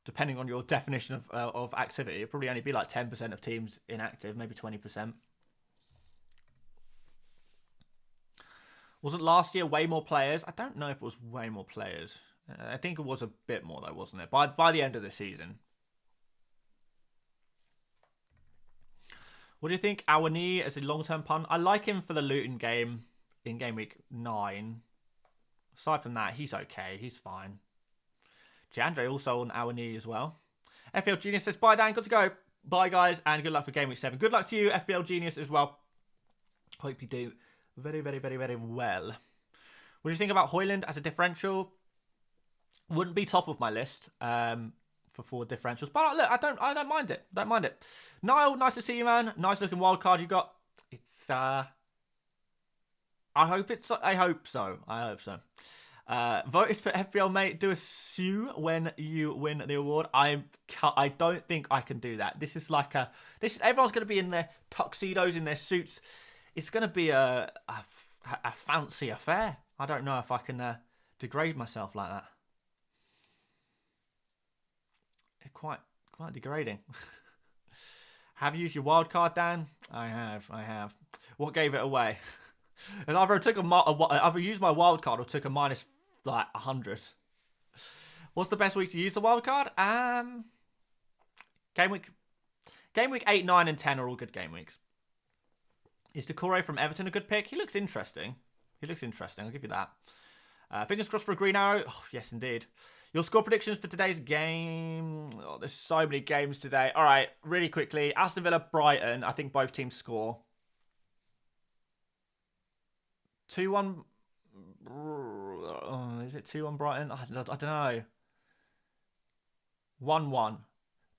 Depending on your definition of activity, it'll probably only be, like, 10% of teams inactive, maybe 20%. Wasn't last year way more players? I don't know if it was way more players. I think it was a bit more though, wasn't it? By the end of the season. What do you think? Awani as a long-term pun? I like him for the Luton game in game week 9. Aside from that, he's okay. He's fine. Jandre also on Awani as well. FPL Genius says, bye Dan, good to go. Bye guys, and good luck for game week 7. Good luck to you, FPL Genius as well. Hope you do very, very, very, very well. What do you think about Højlund as a differential? Wouldn't be top of my list for forward differentials, but look, I don't mind it. Don't mind it. Niall, nice to see you, man. Nice looking wild card you got. It's I hope so. I hope so. Voted for FPL Mate. Do a sue when you win the award. I don't think I can do that. This is like everyone's going to be in their tuxedos, in their suits. It's going to be a fancy affair. I don't know if I can degrade myself like that. It's quite degrading. Have you used your wild card, Dan? I have. What gave it away? And either used my wild card or took a minus like 100. What's the best week to use the wild card? Game week 8, 9, and 10 are all good game weeks. Is Decore from Everton a good pick? He looks interesting. I'll give you that. Fingers crossed for a green arrow. Oh, yes, indeed. Your score predictions for today's game. Oh, there's so many games today. All right, really quickly. Aston Villa, Brighton. I think both teams score. 2-1. Is it 2-1 Brighton? I don't know. 1-1.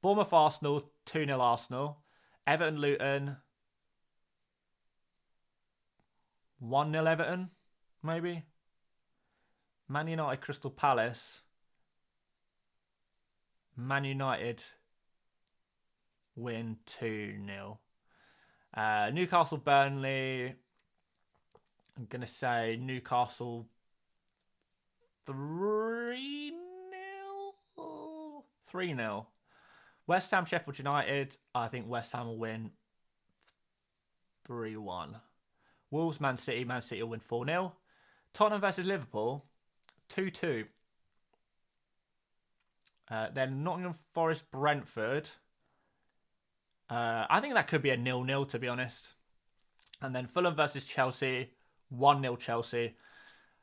Bournemouth, Arsenal. 2-0 Arsenal. Everton, Luton. 1-0 Everton, maybe. Man United, Crystal Palace. Man United win 2-0. Newcastle, Burnley. I'm going to say Newcastle 3-0. 3-0. West Ham, Sheffield United. I think West Ham will win 3-1. Wolves, Man City. Man City will win 4-0. Tottenham versus Liverpool, 2-2. Then Nottingham Forest, Brentford. I think that could be a 0-0, to be honest. And then Fulham versus Chelsea, 1-0 Chelsea.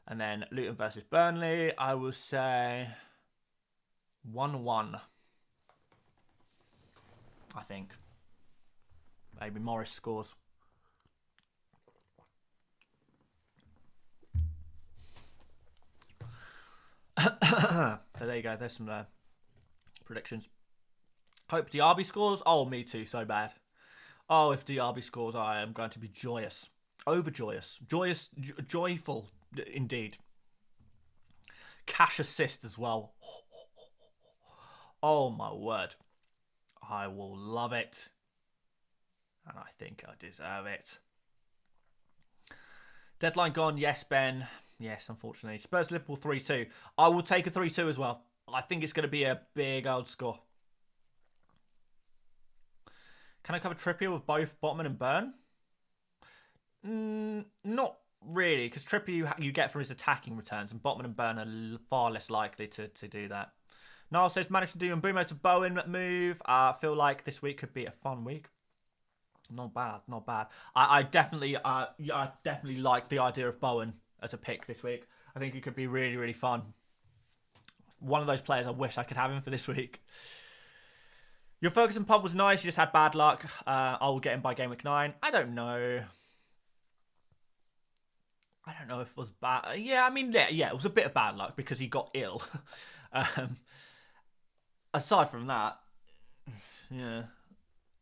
And then Luton versus Burnley, I will say 1-1. I think. Maybe Morris scores. So there you go. There's some predictions. Hope Diaby scores. Oh, me too. So bad. Oh, if Diaby scores, I am going to be joyous. Overjoyous. Joyful, indeed. Cash assist as well. Oh my word. I will love it. And I think I deserve it. Deadline gone. Yes, Ben. Yes, unfortunately. Spurs Liverpool 3-2. I will take a 3-2 as well. I think it's going to be a big old score. Can I cover Trippier with both Botman and Burn? Not really, because Trippier you get from his attacking returns, and Botman and Burn are far less likely to do that. Niall says, managed to do Mbumo to Bowen move. I feel like this week could be a fun week. Not bad, not bad. I definitely like the idea of Bowen as a pick this week. I think it could be really, really fun. One of those players I wish I could have him for this week. Your Ferguson punt was nice. You just had bad luck. I will get him by game week 9. I don't know. I don't know if it was bad. Yeah, I mean, yeah, it was a bit of bad luck because he got ill. Aside from that, yeah,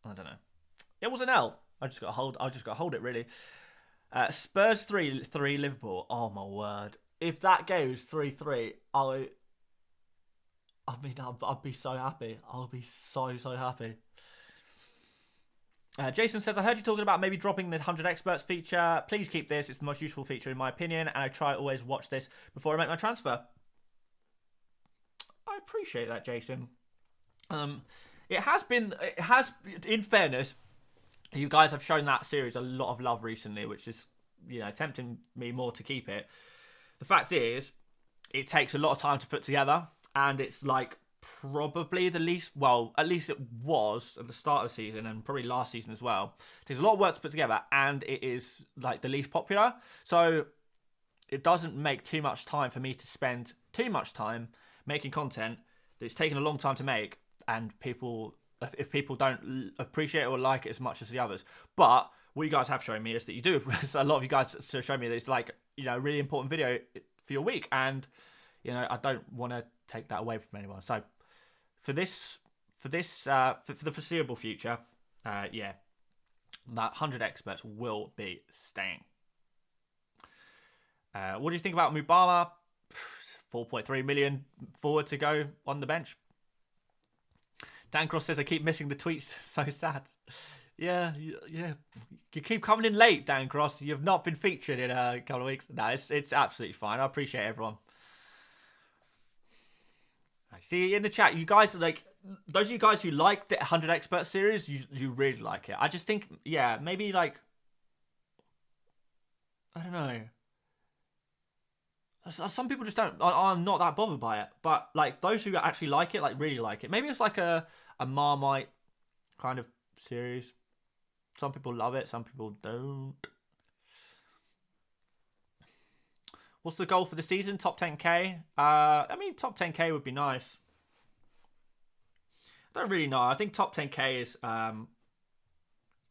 I don't know. It was an L. I just got to hold it really. Spurs 3-3 Liverpool. Oh my word! If that goes 3-3, I'll be so happy. I'll be so happy. Jason says, I heard you talking about maybe dropping the 100 experts feature. Please keep this. It's the most useful feature in my opinion, and I try always watch this before I make my transfer. I appreciate that, Jason. It has, in fairness, you guys have shown that series a lot of love recently, which is, tempting me more to keep it. The fact is, it takes a lot of time to put together, and it's like probably the least, well, at least it was at the start of the season and probably last season as well. It takes a lot of work to put together, and it is like the least popular. So it doesn't make too much time for me to spend too much time making content that's taken a long time to make, and if people don't appreciate it or like it as much as the others. But what you guys have shown me is that you do. So a lot of you guys show me that it's like, a really important video for your week, and I don't want to take that away from anyone. So for the foreseeable future, that 100 experts will be staying. What do you think about Mubama? 4.3 million forward to go on the bench. Dan Cross says, I keep missing the tweets. So sad. Yeah. You keep coming in late, Dan Cross. You've not been featured in a couple of weeks. No, it's absolutely fine. I appreciate everyone. I see in the chat, you guys, like, those of you guys who like the 100 Expert series, you really like it. I just think, maybe, like, I don't know. Some people just are not that bothered by it. But, like, those who actually like it, like, really like it. Maybe it's like a Marmite kind of series. Some people love it, some people don't. What's the goal for the season? Top 10k? I mean, top 10k would be nice. I don't really know. I think top 10k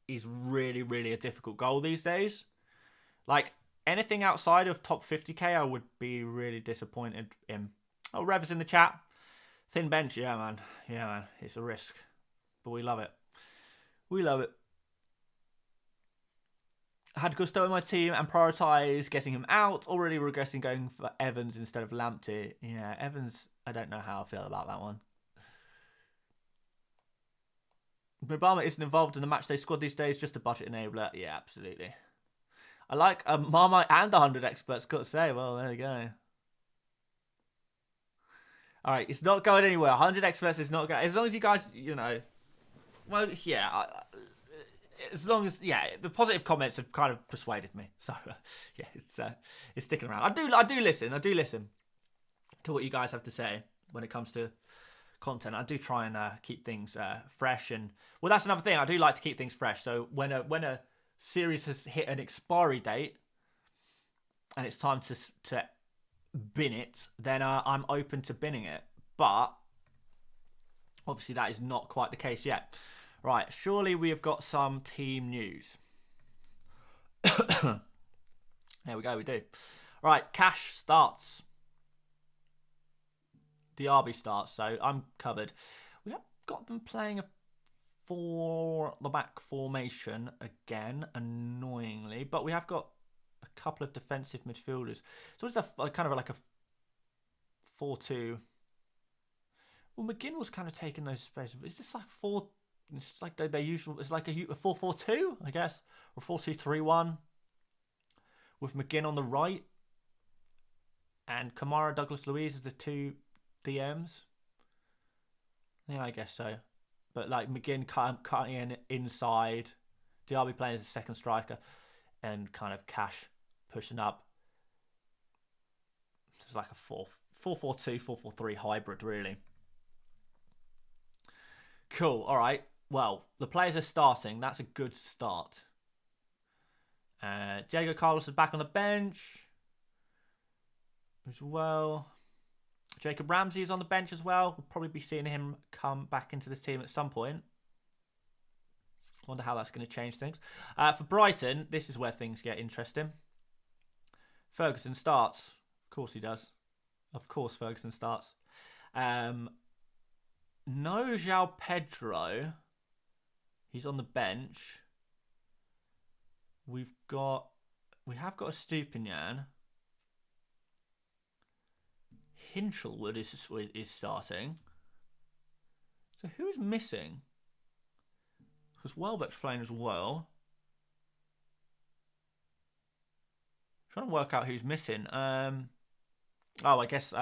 is really, really a difficult goal these days. Like, anything outside of top 50k, I would be really disappointed in. Oh, Rev's in the chat. Thin bench, yeah, man. Yeah, man. It's a risk. But we love it. We love it. I had Gusto in my team and prioritised getting him out. Already regretting going for Evans instead of Lamptey. Yeah, Evans, I don't know how I feel about that one. Obama isn't involved in the matchday squad these days, just a budget enabler. Yeah, absolutely. I like Marmite and 100 experts, got to say. Well, there we go. All right, it's not going anywhere. 100 experts is not going. As long as you guys, well, yeah. As long as, the positive comments have kind of persuaded me. So, it's sticking around. I do listen to what you guys have to say when it comes to content. I do try and keep things fresh, and well, that's another thing. I do like to keep things fresh. So when a series has hit an expiry date and it's time to bin it, then I'm open to binning it. But obviously that is not quite the case yet. Right, surely we have got some team news. There we go, we do. Right, Cash starts. Diaby starts, so I'm covered. We have got them playing a the back formation again, annoyingly, but we have got a couple of defensive midfielders. So it's kind of like a 4-2. Well, McGinn was kind of taking those spaces. Is this like 4? It's like their usual. It's like a 4-4-2, I guess, or 4-2-3-1, with McGinn on the right and Kamara, Douglas Luiz as the two DMs. Yeah, I guess so. But like McGinn cutting in inside, Diaby playing as a second striker, and kind of Cash pushing up. It's like a 4-4-2, 4-4-3 hybrid, really. Cool. All right. Well, the players are starting. That's a good start. Diego Carlos is back on the bench as well. Jacob Ramsey is on the bench as well. We'll probably be seeing him come back into this team at some point. Wonder how that's going to change things. For Brighton, this is where things get interesting. Ferguson starts. Of course he does. Of course Ferguson starts. No João Pedro. He's on the bench. We have got a Stupinian. Hinchelwood is starting. So who is missing? Because Welbeck's playing as well. Trying to work out who's missing. I guess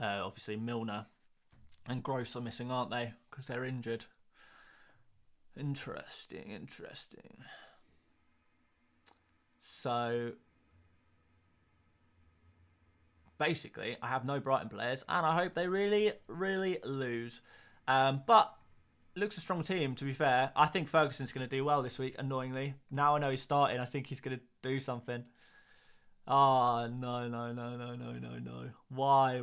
obviously Milner and Gross are missing, aren't they? Because they're injured. Interesting. So basically, I have no Brighton players, and I hope they really, really lose. But it looks a strong team, to be fair. I think Ferguson's going to do well this week, annoyingly. Now I know he's starting, I think he's going to do something. Oh, no. Why?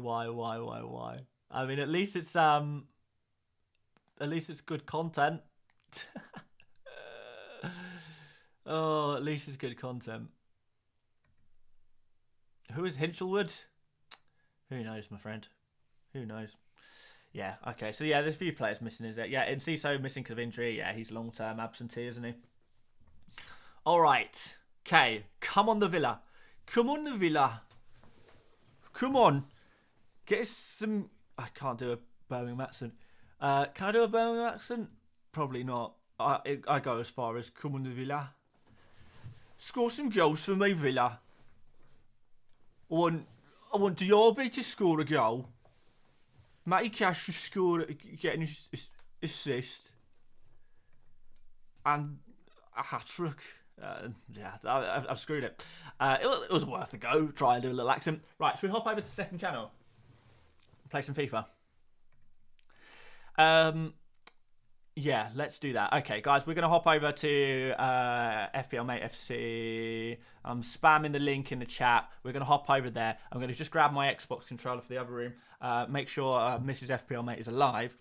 I mean, at least it's good content. Oh, at least it's good content. Who is Hinchelwood? Who knows, my friend? Who knows? Yeah, okay. So, yeah, there's a few players missing, is it? Yeah, Enciso missing because of injury. Yeah, he's long-term absentee, isn't he? All right. Okay, come on the Villa. Come on, the Villa. Come on. Get us some... I can't do a Birmingham accent. Can I do a Birmingham accent? Probably not. I go as far as come on, the Villa. Score some goals for my Villa. I want Diaby to score a goal. Matty Cash to get an assist. And a hat-trick. I've screwed it. It was worth a go. Try and do a little accent. Right, should we hop over to the second channel? Play some FIFA. Yeah, let's do that. Okay, guys, we're going to hop over to FPL Mate FC. I'm spamming the link in the chat. We're going to hop over there. I'm going to just grab my Xbox controller for the other room. Make sure Mrs. FPL Mate is alive.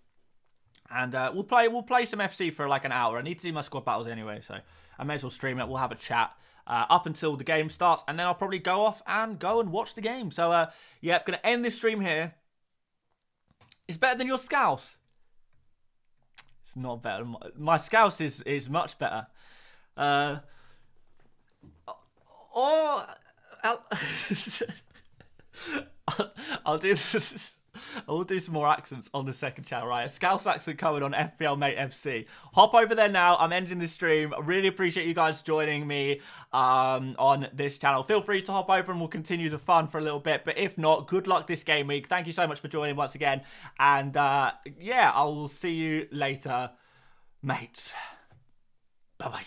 And we'll play some FC for like an hour. I need to do my squad battles anyway, so I may as well stream it. We'll have a chat up until the game starts, and then I'll probably go off and go and watch the game. So, yeah, I'm going to end this stream here. It's better than your Scouse. It's not better. My Scouse is much better. I'll do this. I will do some more accents on the second channel, right? A Scouse accent coming on FPL Mate FC. Hop over there now. I'm ending the stream. I really appreciate you guys joining me on this channel. Feel free to hop over and we'll continue the fun for a little bit. But if not, good luck this game week. Thank you so much for joining once again. And yeah, I will see you later, mates. Bye-bye.